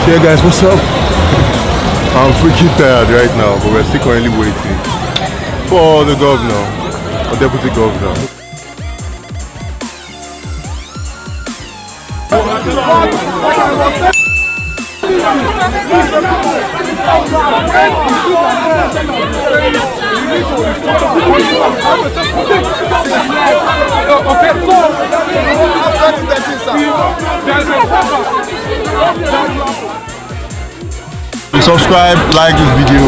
Hey guys, what's up? I'm freaking tired right now, but we're still currently waiting for the governor or deputy governor. Subscribe, like this video,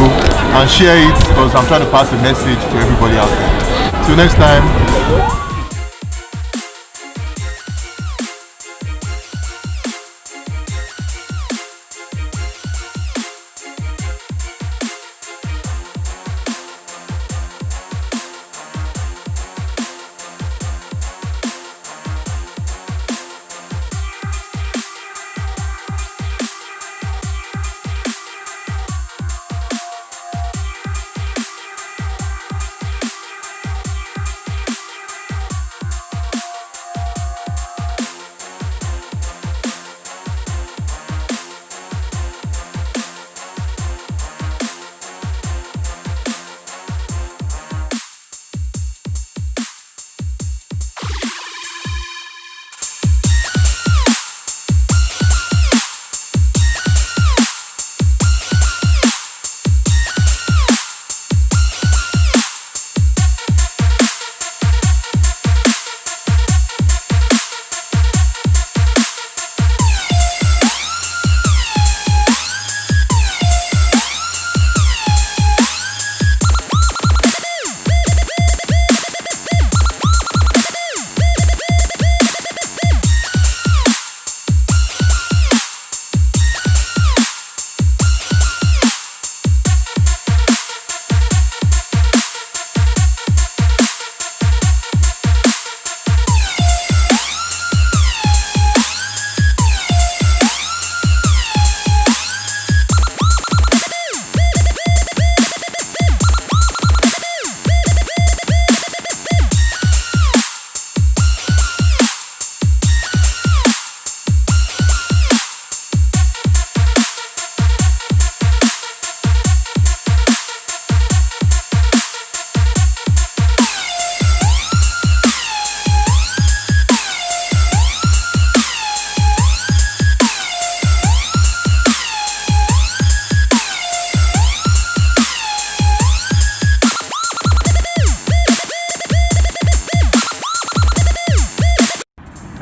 and share it, because I'm trying to pass a message to everybody out there. Till next time.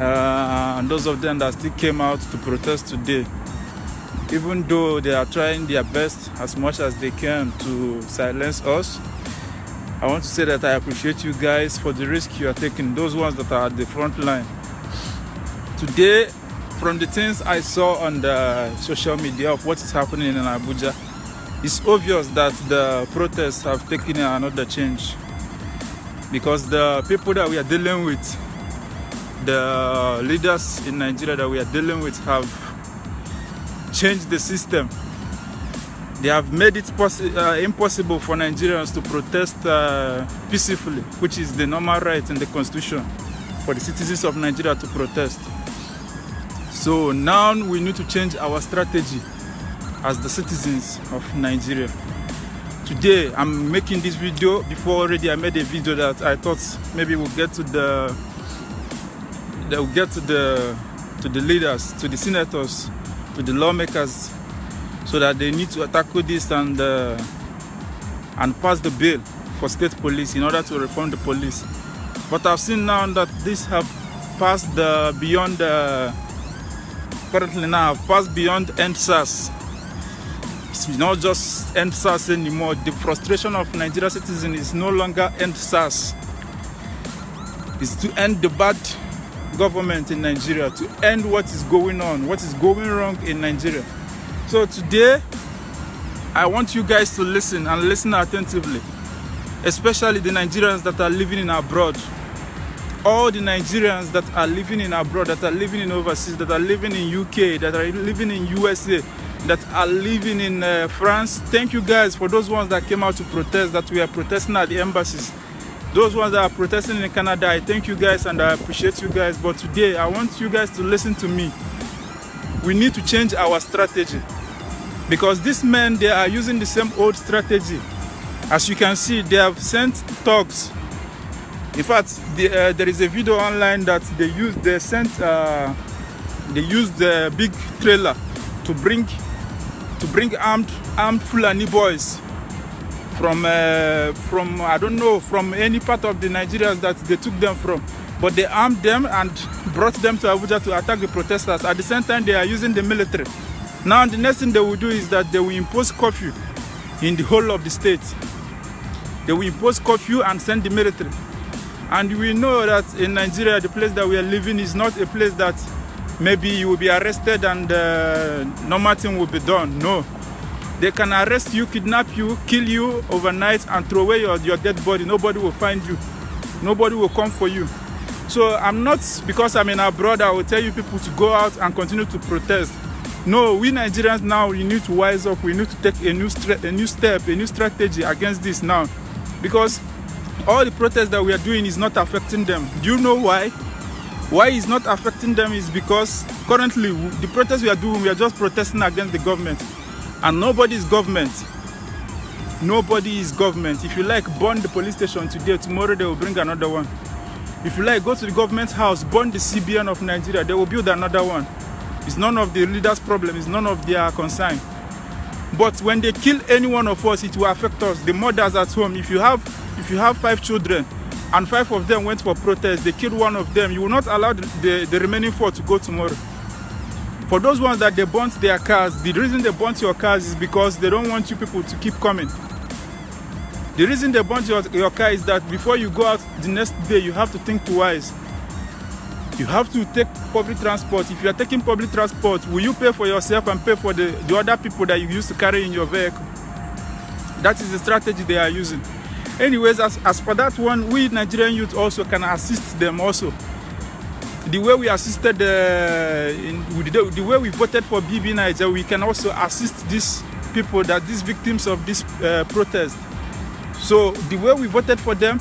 and those of them that still came out to protest today. Even though they are trying their best as much as they can to silence us, I want to say that I appreciate you guys for the risk you are taking, those ones that are at the front line. Today, from the things I saw on the social media of what is happening in Abuja, it's obvious that the protests have taken another change, because the people that we are dealing with, the leaders in Nigeria that we are dealing with, have changed the system. They have made it impossible for Nigerians to protest peacefully, which is the normal right in the constitution for the citizens of Nigeria to protest. So now we need to change our strategy as the citizens of Nigeria. Today I'm making this video. Before already I made a video that I thought maybe we'll get to the leaders, to the senators, to the lawmakers, so that they need to tackle this and pass the bill for state police in order to reform the police. But I've seen now that this have passed beyond currently now have passed beyond end SARS. It's not just end SARS anymore. The frustration of Nigerian citizens is no longer end SARS. It's to end the bad government in Nigeria, to end what is going on, what is going wrong in Nigeria. So today, I want you guys to listen and listen attentively, especially the Nigerians that are living in abroad. All the Nigerians that are living in abroad, that are living in overseas, that are living in UK, that are living in USA, that are living in France. Thank you guys for those ones that came out to protest, that we are protesting at the embassies. Those ones that are protesting in Canada, I thank you guys and I appreciate you guys. But today, I want you guys to listen to me. We need to change our strategy, because these men, they are using the same old strategy. As you can see, they have sent thugs. In fact, there is a video online that they used the big trailer to bring armed Fulani boys from I don't know, from any part of the Nigerians that they took them from. But they armed them and brought them to Abuja to attack the protesters. At the same time, they are using the military. Now, the next thing they will do is that they will impose curfew in the whole of the state. They will impose curfew and send the military. And we know that in Nigeria, the place that we are living is not a place that maybe you will be arrested and no nothing will be done. No. They can arrest you, kidnap you, kill you overnight and throw away your dead body. Nobody will find you. Nobody will come for you. So I'm not, because I'm in abroad, I will tell you people to go out and continue to protest. No, we Nigerians now, we need to wise up. We need to take a new step, a new strategy against this now. Because all the protests that we are doing is not affecting them. Do you know why? Why it's not affecting them is because currently the protests we are doing, we are just protesting against the government. And nobody is government. Nobody is government. If you like, burn the police station today, tomorrow they will bring another one. If you like, go to the government house, burn the CBN of Nigeria, they will build another one. It's none of the leaders' problem, it's none of their concern. But when they kill any one of us, it will affect us. The mothers at home, if you have 5 children and 5 of them went for protest, they killed one of them, you will not allow the remaining 4 to go tomorrow. For those ones that they burnt their cars, the reason they burnt your cars is because they don't want you people to keep coming. The reason they burnt your car is that before you go out the next day, you have to think twice. You have to take public transport. If you are taking public transport, will you pay for yourself and pay for the other people that you used to carry in your vehicle? That is the strategy they are using. Anyways, as for that one, we Nigerian youth also can assist them also. The way we assisted, the way we voted for BB Niger, we can also assist these people, these victims of this protest. So the way we voted for them,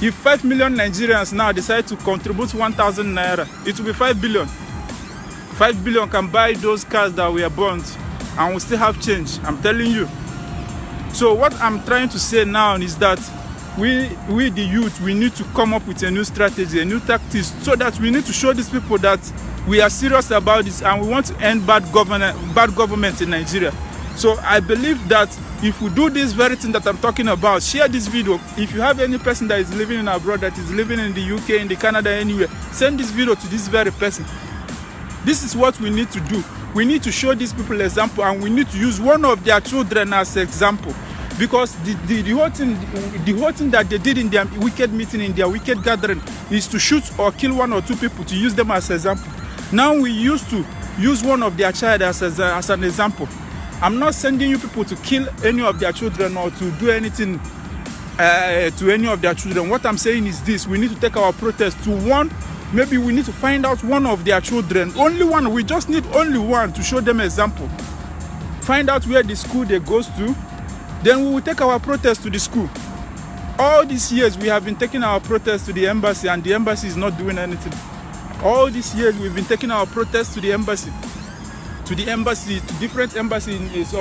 if 5 million Nigerians now decide to contribute 1,000 naira, it will be 5 billion. 5 billion can buy those cars that were burnt and we still have change, I'm telling you. So what I'm trying to say now is that we the youth, we need to come up with a new strategy, a new tactics, so that we need to show these people that we are serious about this and we want to end bad government in Nigeria. So I believe that if we do this very thing that I'm talking about, share this video. If you have any person that is living in abroad, that is living in the UK, in the Canada, anywhere, send this video to this very person. This is what we need to do. We need to show these people example, and we need to use one of their children as example. Because the whole thing that they did in their wicked meeting, in their wicked gathering, is to shoot or kill 1 or 2 people to use them as example. Now we used to use one of their child as an example. I'm not sending you people to kill any of their children or to do anything to any of their children. What I'm saying is this: we need to take our protest to one. Maybe we need to find out one of their children, only one. We just need only one to show them example. Find out where the school they goes to. Then we will take our protest to the school. All these years we have been taking our protest to the embassy, and the embassy is not doing anything. All these years we've been taking our protest to the embassy. To different embassies.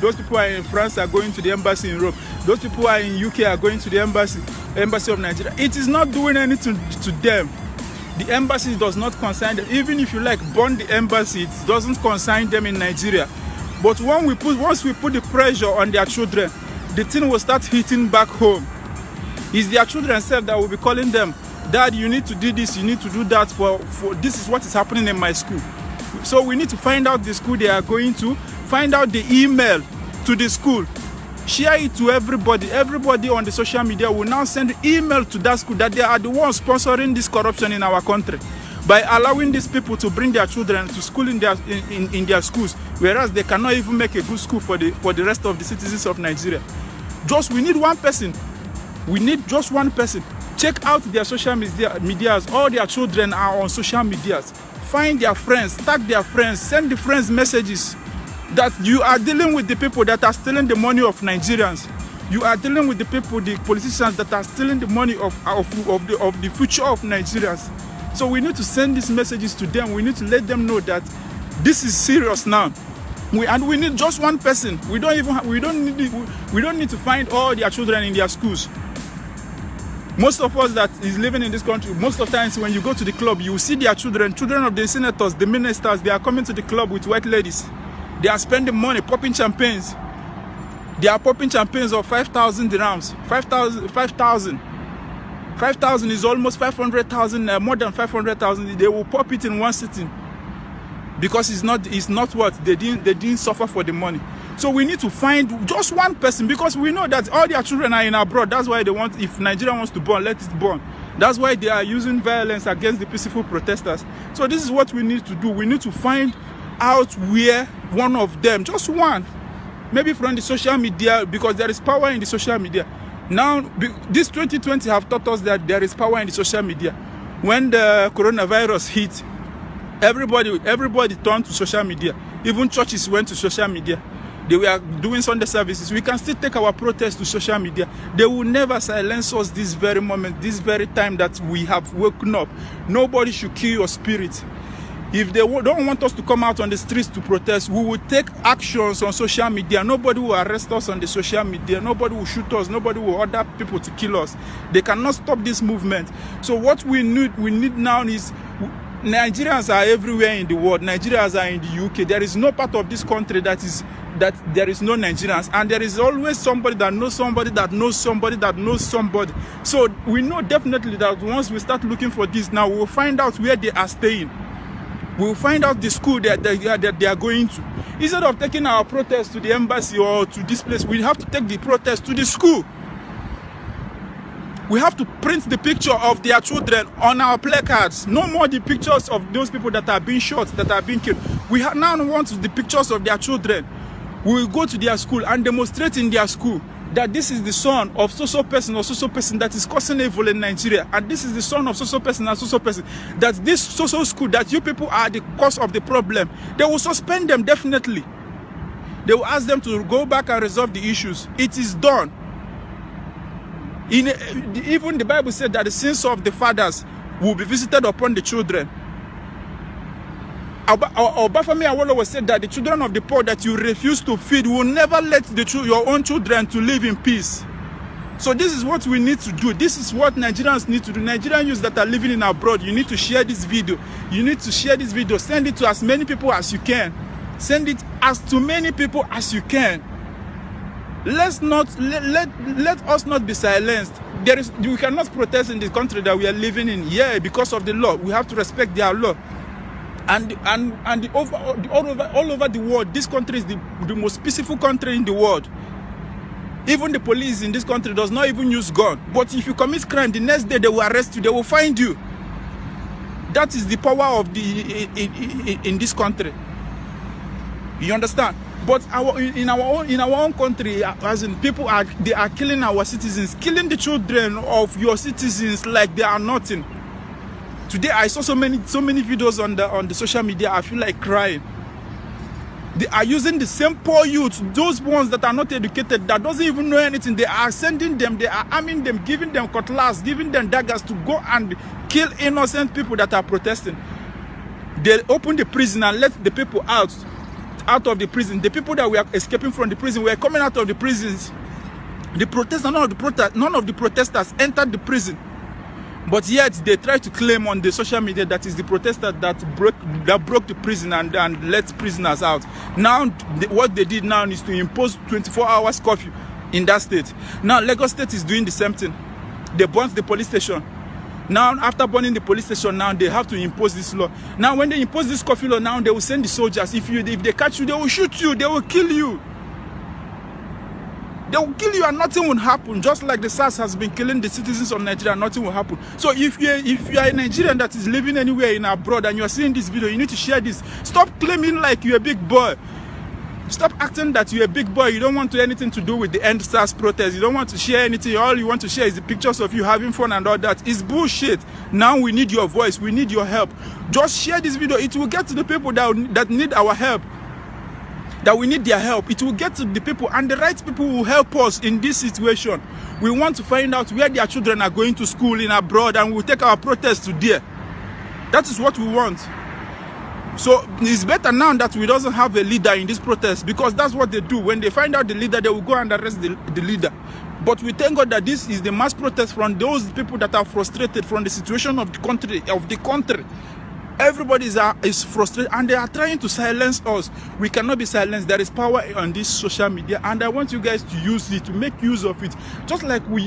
Those people are in France are going to the embassy in Rome. Those people are in UK are going to the embassy of Nigeria. It is not doing anything to them. The embassy does not concern them. Even if you like burn the embassy, it doesn't concern them in Nigeria. But once we put the pressure on their children, the thing will start hitting back home. It's their children self that will be calling them, "Dad, you need to do this, you need to do that for this is what is happening in my school." So we need to find out the school they are going to, find out the email to the school, share it to everybody. Everybody on the social media will now send email to that school that they are the ones sponsoring this corruption in our country by allowing these people to bring their children to school in their schools, whereas they cannot even make a good school for the rest of the citizens of Nigeria. We need one person. We need just one person. Check out their social medias. All their children are on social medias. Find their friends, tag their friends, send the friends messages that you are dealing with the people that are stealing the money of Nigerians. You are dealing with the people, the politicians that are stealing the money of the future of Nigerians. So we need to send these messages to them. We need to let them know that this is serious now. We need just one person. We don't need to find all their children in their schools. Most of us that is living in this country, most of the times when you go to the club, you will see their children of the senators, the ministers. They are coming to the club with white ladies. They are spending money, popping champagnes. They are popping champagnes of 5,000 dirhams. 5,000 is almost 500,000, more than 500,000. They will pop it in one sitting because it's not what they didn't suffer for the money. So we need to find just one person, because we know that all their children are in abroad. That's why they want, if Nigeria wants to burn, let it burn. That's why they are using violence against the peaceful protesters. So this is what we need to do. We need to find out where one of them, just one, maybe from the social media, because there is power in the social media. Now, this 2020 have taught us that there is power in the social media. When the coronavirus hit, everybody turned to social media. Even churches went to social media. They were doing Sunday services. We can still take our protest to social media. They will never silence us this very moment, this very time that we have woken up. Nobody should kill your spirit. If they don't want us to come out on the streets to protest, we will take actions on social media. Nobody will arrest us on the social media. Nobody will shoot us. Nobody will order people to kill us. They cannot stop this movement. So what we need now is, Nigerians are everywhere in the world. Nigerians are in the UK. There is no part of this country that there is no Nigerians, and there is always somebody that knows somebody that knows somebody that knows somebody. So we know definitely that once we start looking for this now, we will find out where they are staying. We will find out the school that they are going to. Instead of taking our protest to the embassy or to this place, we have to take the protest to the school. We have to print the picture of their children on our placards. No more the pictures of those people that are being shot, that are being killed. We now want the pictures of their children. We will go to their school and demonstrate in their school that this is the son of so-so person or so-so person that is causing evil in Nigeria. And this is the son of so-so person and so-so person. That this so-so school, that you people are the cause of the problem. They will suspend them definitely. They will ask them to go back and resolve the issues. It is done. Even the Bible said that the sins of the fathers will be visited upon the children. Obafemi Awolowo said that the children of the poor that you refuse to feed will never let your own children to live in peace. So this is what we need to do. This is what Nigerians need to do. Nigerian youths that are living in abroad, you need to share this video. You need to share this video. Send it to as many people as you can. Send it as to many people as you can. Let us not be silenced. We cannot protest in the country that we are living in. Yeah, because of the law, we have to respect their law. And all over the world, this country is the most peaceful country in the world. Even the police in this country does not even use gun. But if you commit crime, the next day they will arrest you, they will find you. That is the power of in this country. You understand? But in our own country, as in people they are killing our citizens, killing the children of your citizens like they are nothing. Today I saw so many videos on the social media. I feel like crying. They are using the same poor youth, those ones that are not educated, that doesn't even know anything. They are sending them, they are arming them, giving them cutlass, giving them daggers to go and kill innocent people that are protesting. They open the prison and let the people out of the prison. The people that were escaping from the prison were coming out of the prisons. The protesters, none of the protesters entered the prison. But yet they try to claim on the social media that is the protester that broke the prison and let prisoners out. Now what they did now is to impose 24 hours curfew in that state. Now Lagos State is doing the same thing. They burnt the police station. Now after burning the police station, now they have to impose this law. Now when they impose this curfew law, now they will send the soldiers. If they catch you, they will shoot you, they will kill you. They will kill you and nothing will happen. Just like the SARS has been killing the citizens of Nigeria, nothing will happen. So if you are a Nigerian that is living anywhere in abroad and you are seeing this video, you need to share this. Stop claiming like you're a big boy. Stop acting that you're a big boy. You don't want anything to do with the end SARS protest. You don't want to share anything. All you want to share is the pictures of you having fun and all that. It's bullshit. Now we need your voice. We need your help. Just share this video. It will get to the people that need our help. That we need their help. It will get to the people, and the right people will help us in this situation. We want to find out where their children are going to school in abroad, and we'll take our protest to there. That is what we want. So it's better now that we doesn't have a leader in this protest, because that's what they do. When they find out the leader, they will go and arrest the leader. But we thank God that this is the mass protest from those people that are frustrated from the situation of the country. Everybody is frustrated and they are trying to silence us. We cannot be silenced. There is power on this social media, and I want you guys to use it, to make use of it. Just like we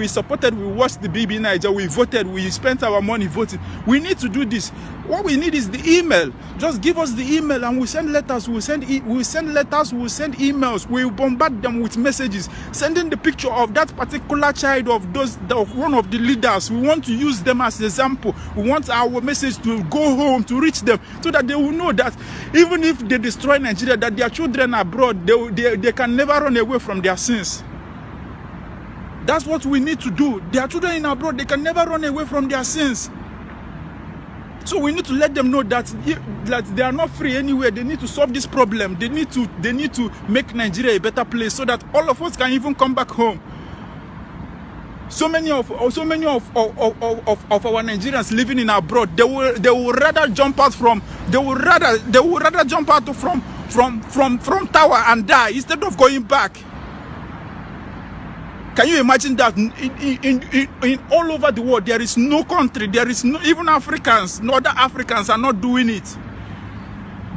supported, we watched the BB Niger, we voted, we spent our money voting. We need to do this. What we need is the email. Just give us the email and we send letters, we send emails, we bombard them with messages, sending the picture of that particular child of one of the leaders. We want to use them as an example. We want our message to go home, to reach them, so that they will know that even if they destroy Nigeria, that their children abroad, they can never run away from their sins. That's what we need to do. Their children in abroad, they can never run away from their sins. So we need to let them know that they are not free anywhere. They need to solve this problem. They need to make Nigeria a better place, so that all of us can even come back home. So many of our Nigerians living in abroad, they will rather jump out from tower and die instead of going back. Can you imagine that? In all over the world, there is no country, there is no, even Africans, no other Africans are not doing it.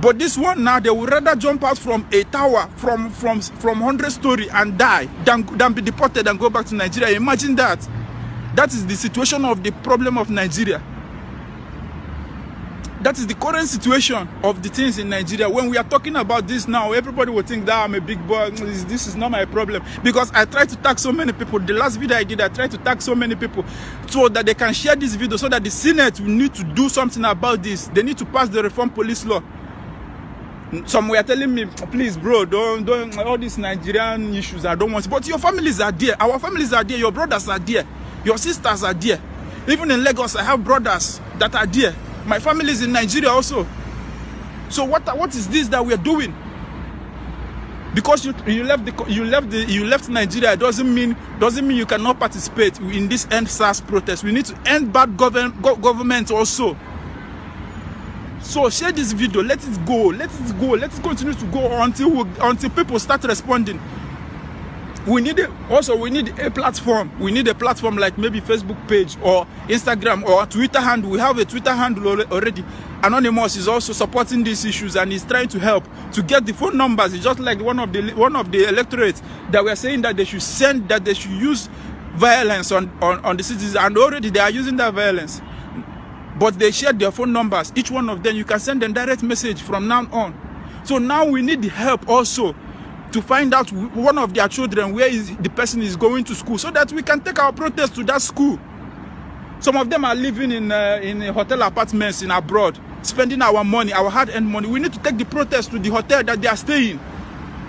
But this one now, they would rather jump out from a tower from 100-story and die than be deported and go back to Nigeria. Imagine that. That is the situation of the problem of Nigeria. That is the current situation of the things in Nigeria. When we are talking about this now, everybody will think that I'm a big boy. This is not my problem. Because I tried to tag so many people. The last video I did, I tried to tag so many people so that they can share this video, so that the Senate will need to do something about this. They need to pass the reform police law. Some were telling me, please bro, don't all these Nigerian issues, I don't want. But your families are there. Our families are there. Your brothers are there. Your sisters are there. Even in Lagos, I have brothers that are there. My family is in Nigeria also. So what is this that we are doing? Because you left Nigeria doesn't mean you cannot participate in this end SARS protest. We need to end bad government also. So share this video. Let it go. Let it go. Let it continue to go until people start responding. We need a platform. We need a platform like maybe Facebook page or Instagram or Twitter handle. We have a Twitter handle already. Anonymous is also supporting these issues and is trying to help to get the phone numbers. It's just like one of the electorates that we are saying that they should use violence on the citizens, and already they are using that violence. But they shared their phone numbers. Each one of them, you can send them direct message from now on. So now we need the help also to find out one of their children where the person is going to school, so that we can take our protest to that school. Some of them are living in hotel apartments in abroad, spending our money, our hard-earned money. We need to take the protest to the hotel that they are staying,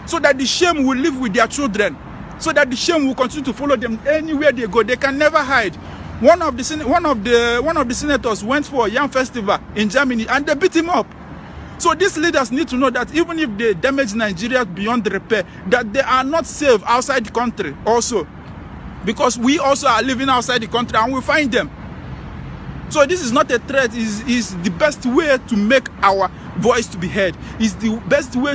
so that the shame will live with their children, so that the shame will continue to follow them anywhere they go. They can never hide. One of the senators went for a young festival in Germany and they beat him up. So these leaders need to know that even if they damage Nigeria beyond repair, that they are not safe outside the country also. Because we also are living outside the country and we find them. So this is not a threat. Is the best way to make our voice to be heard. Is the best way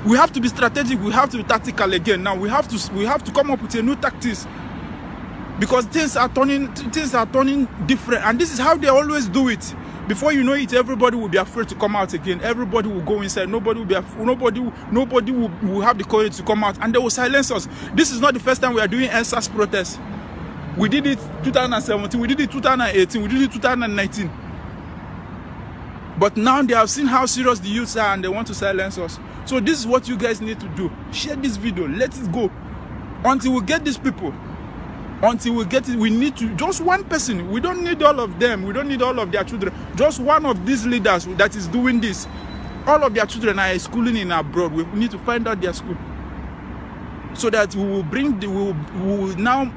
we have to be strategic, we have to be tactical again. Now we have to come up with a new tactics. Because things are turning different, and this is how they always do it. Before you know it, everybody will be afraid to come out again. Everybody will go inside. Nobody will have the courage to come out, and they will silence us. This is not the first time we are doing SARS protests. We did it 2017, we did it 2018, we did it 2019. But now they have seen how serious the youths are, and they want to silence us. So this is what you guys need to do. Share this video. Let it go until we get these people. Until we get it, we need to just one person. We don't need all of them. We don't need all of their children. Just one of these leaders that is doing this. All of their children are schooling in abroad. We need to find out their school, so that we will now.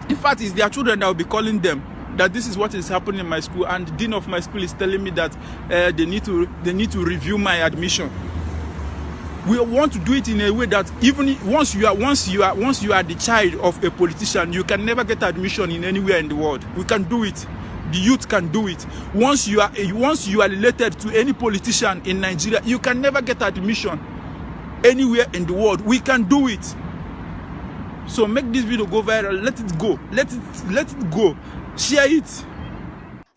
In fact, it's their children that will be calling them that this is what is happening in my school, and the dean of my school is telling me that they need to review my admission. We want to do it in a way that even once you are the child of a politician, you can never get admission in anywhere in the world. We can do it. The youth can do it. Once you are related to any politician in Nigeria, you can never get admission anywhere in the world. We can do it. So make this video go viral. Let it go. Let it go. Share it.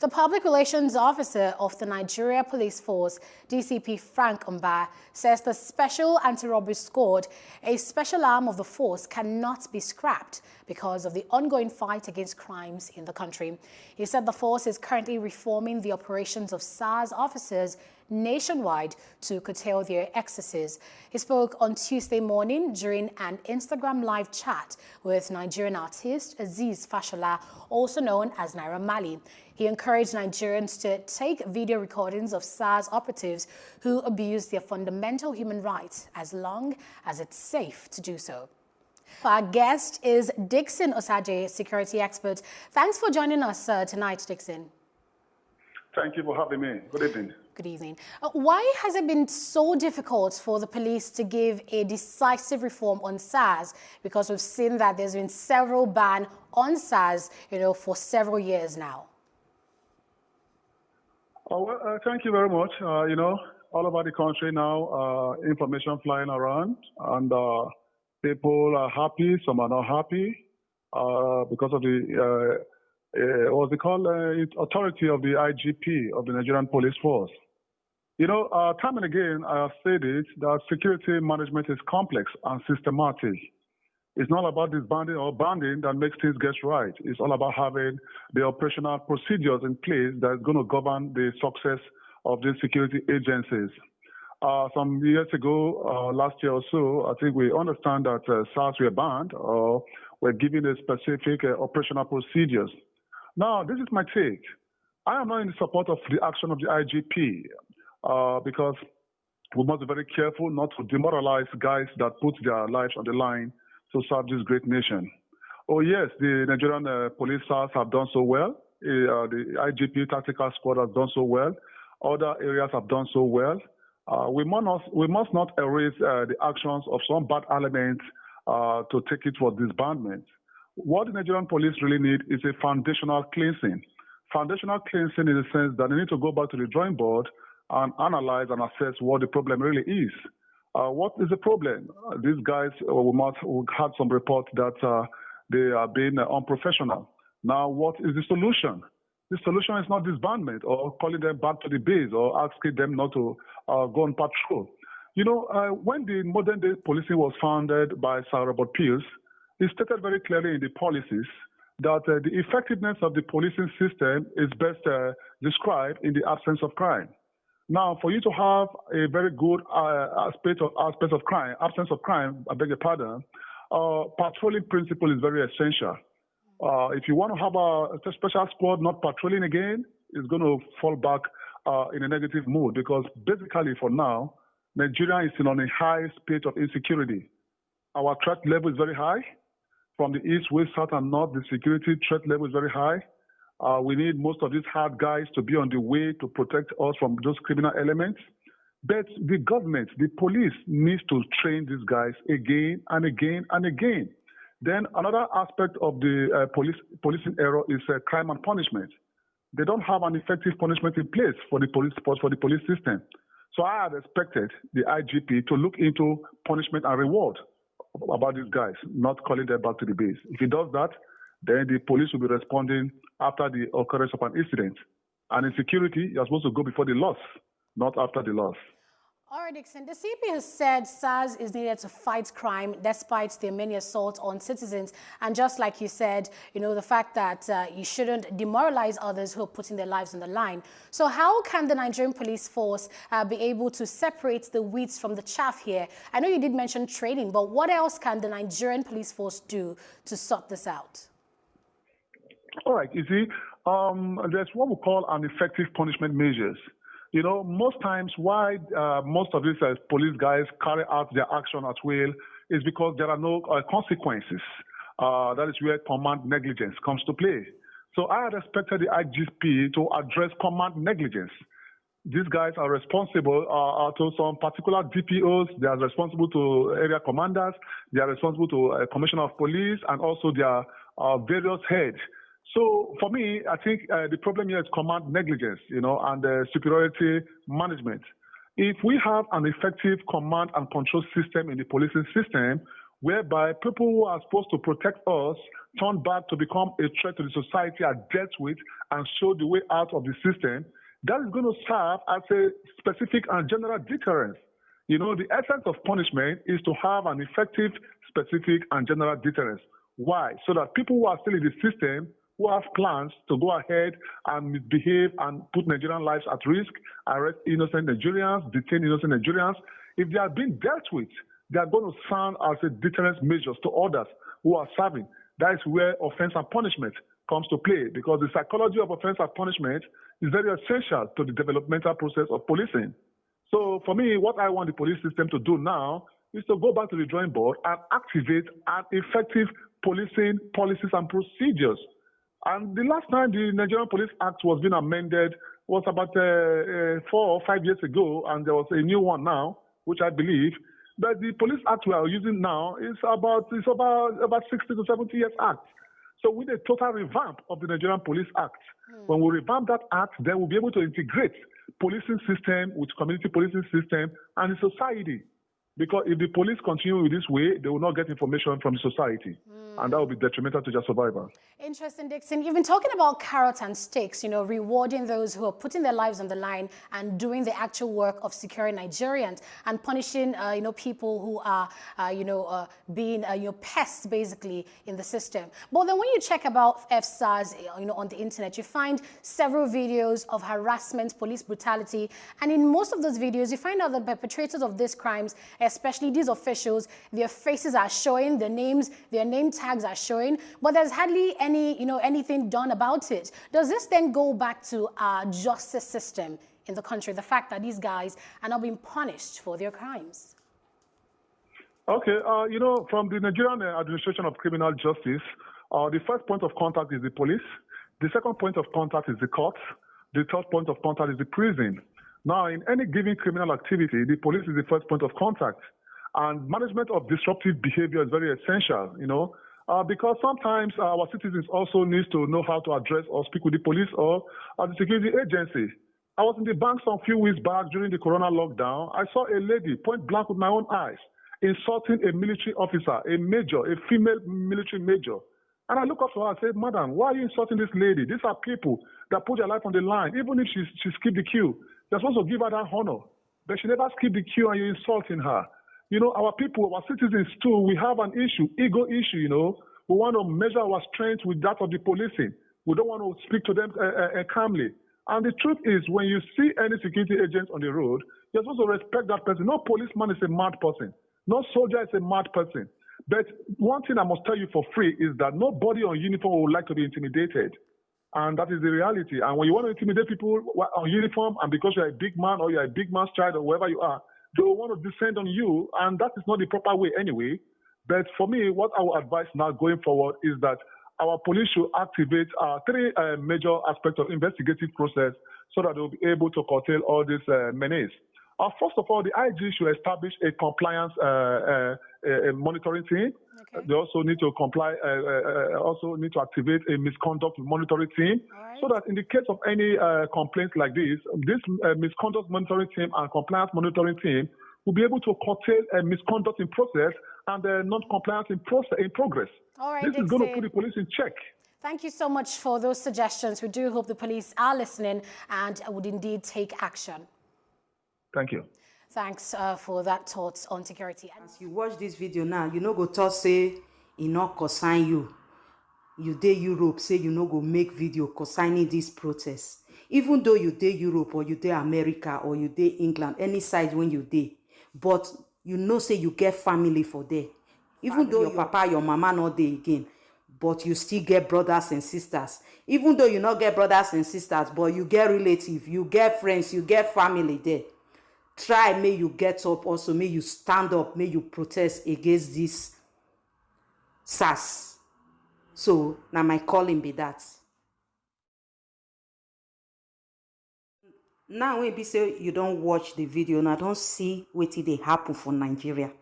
The Public Relations Officer of the Nigeria Police Force, DCP Frank Mba, says the Special Anti-Robbery Squad, a special arm of the force, cannot be scrapped because of the ongoing fight against crimes in the country. He said the force is currently reforming the operations of SARS officers nationwide to curtail their excesses. He spoke on Tuesday morning during an Instagram live chat with Nigerian artist Aziz Fashola, also known as Naira Marley. He encouraged Nigerians to take video recordings of SARS operatives who abuse their fundamental human rights as long as it's safe to do so. Our guest is Dixon Osaje, security expert. Thanks for joining us tonight, Dixon. Thank you for having me. Good evening. Good evening. Why has it been so difficult for the police to give a decisive reform on SARS? Because we've seen that there's been several bans on SARS, for several years now. Thank you very much. All over the country now, information flying around, and people are happy, some are not happy because of the what's it called, authority of the IGP of the Nigerian Police Force. Time and again, I have said it, that security management is complex and systematic. It's not about disbanding or banding that makes things get right. It's all about having the operational procedures in place that is going to govern the success of these security agencies. Some years ago, last year or so, I think we understand that SARS were banned or were given a specific operational procedures. Now, this is my take. I am not in support of the action of the IGP because we must be very careful not to demoralize guys that put their lives on the line to serve this great nation. Oh yes, the Nigerian police SARS have done so well. The IGP tactical squad has done so well. Other areas have done so well. We must not erase the actions of some bad elements to take it for disbandment. What the Nigerian police really need is a foundational cleansing. Foundational cleansing in the sense that they need to go back to the drawing board and analyze and assess what the problem really is. What is the problem? These guys, we had some report that they are being unprofessional. Now, what is the solution? The solution is not disbandment or calling them back to the base or asking them not to go on patrol. You know, when the modern day policing was founded by Sir Robert Peels, he stated very clearly in the policies that the effectiveness of the policing system is best described in the absence of crime. Now, for you to have a very good aspect of crime, absence of crime, I beg your pardon, patrolling principle is very essential. If you want to have a special squad not patrolling again, it's going to fall back in a negative mood because basically for now, Nigeria is on a high state of insecurity. Our threat level is very high. From the east, west, south, and north, the security threat level is very high. We need most of these hard guys to be on the way to protect us from those criminal elements. But the government, the police needs to train these guys again and again and again. Then another aspect of the policing error is crime and punishment. They don't have an effective punishment in place for the police system. So I had expected the IGP to look into punishment and reward about these guys, not calling them back to the base. If he does that, then the police will be responding after the occurrence of an incident. And in security, you're supposed to go before the loss, not after the loss. All right, Dixon. The CP has said SARS is needed to fight crime despite the many assaults on citizens. And just like you said, you know, the fact that you shouldn't demoralize others who are putting their lives on the line. So how can the Nigerian police force be able to separate the wheat from the chaff here? I know you did mention training, but what else can the Nigerian police force do to sort this out? All right, you see, there's what we call an effective punishment measures. You know, most times why most of these police guys carry out their action at will is because there are no consequences. That is where command negligence comes to play. So I had expected the IGP to address command negligence. These guys are responsible to some particular DPOs. They are responsible to area commanders. They are responsible to commissioner of police and also their various heads. So for me, I think the problem here is command negligence, you know, and superiority management. If we have an effective command and control system in the policing system, whereby people who are supposed to protect us turn back to become a threat to the society, are dealt with and show the way out of the system, that is going to serve as a specific and general deterrence. You know, the essence of punishment is to have an effective, specific, and general deterrence. Why? So that people who are still in the system, who have plans to go ahead and misbehave and put Nigerian lives at risk, arrest innocent Nigerians, detain innocent Nigerians, if they are being dealt with, they are going to serve as a deterrence measures to others who are serving. That is where offense and punishment comes to play, because the psychology of offense and punishment is very essential to the developmental process of policing. So for me, what I want the police system to do now is to go back to the drawing board and activate an effective policing policies and procedures. And the last time the Nigerian Police Act was being amended was about 4 or 5 years ago, and there was a new one now, which I believe. But the Police Act we are using now is about 60 to 70 years act. So with a total revamp of the Nigerian Police Act, when we revamp that act, then we'll be able to integrate policing system with community policing system and the society. Because if the police continue with this way, they will not get information from the society. And that will be detrimental to their survival. Interesting, Dixon. You've been talking about carrots and sticks, you know, rewarding those who are putting their lives on the line and doing the actual work of securing Nigerians and punishing, you know, people who are, being, pests basically in the system. But then when you check about FSARS, you know, on the internet, you find several videos of harassment, police brutality. And in most of those videos, you find out that perpetrators of these crimes, especially these officials, their faces are showing, their names, their name tags are showing, but there's hardly anything done about it. Does this then go back to our justice system in the country, the fact that these guys are not being punished for their crimes? Okay, from the Nigerian Administration of Criminal Justice, the first point of contact is the police. The second point of contact is the courts. The third point of contact is the prison. Now, in any given criminal activity, the police is the first point of contact. And management of disruptive behavior is very essential, because sometimes our citizens also need to know how to address or speak with the police or the security agency. I was in the bank some few weeks back during the corona lockdown. I saw a lady point blank with my own eyes insulting a military officer, a major, a female military major. And I look up to her and say, Madam, why are you insulting this lady? These are people that put their life on the line. Even if she skipped the queue, they're supposed to give her that honor. But she never skipped the queue and you're insulting her. You know, our people, our citizens too, we have an issue, ego issue, you know. We want to measure our strength with that of the policing. We don't want to speak to them calmly. And the truth is, when you see any security agent on the road, you're supposed to respect that person. No policeman is a mad person. No soldier is a mad person. But one thing I must tell you for free is that nobody on uniform would like to be intimidated. And that is the reality. And when you want to intimidate people on uniform, and because you're a big man or you're a big man's child or whoever you are, they will want to descend on you. And that is not the proper way anyway. But for me, what I would advise now going forward is that our police should activate three major aspects of investigative process so that they'll be able to curtail all this menace. First of all, the IG should establish a compliance monitoring team. Okay. They also need to activate a misconduct monitoring team, so that in the case of any complaints like this misconduct monitoring team and compliance monitoring team will be able to curtail misconduct in process and non-compliance in progress. All right, this is going to put the police in check. Thank you so much for those suggestions. We do hope the police are listening and would indeed take action. Thank you. Thanks for that thoughts on security. As you watch this video now, you no go talk say e no concern you. You dey Europe, say you no go make video concerning this protest. Even though you dey Europe or you dey America or you dey England, any side when you dey, but you know say you get family for there. Even though your papa, your mama not dey again, but you still get brothers and sisters. Even though you not get brothers and sisters, but you get relatives, you get friends, you get family there. Try, may you get up also, may you stand up, may you protest against this SARS. So, now my calling be that. Now, when you say you don't watch the video, now don't see what they happen for Nigeria.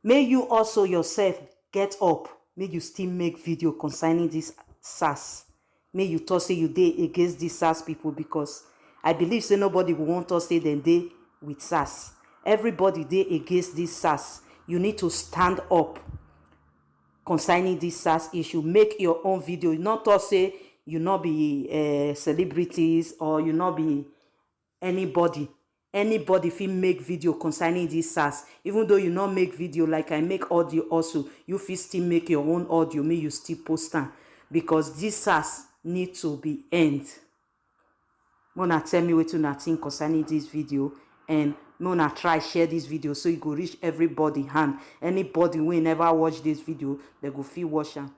May you also yourself get up, may you still make video concerning this SARS. May you talk say you dey against these SARS people, because I believe say nobody will want to say them they with SARS. Everybody dey against this SARS. You need to stand up concerning this SARS issue. Make your own video. Not to say you not be celebrities or you not be anybody. Anybody fit make video concerning this SARS. Even though you not make video like I make audio also, you fit still make your own audio. May you still post them, because this SARS need to be end. Mona tell me what you think concerning this video, and Mona try share this video so you go reach everybody hand. Anybody who never watch this video, they go feel watch am.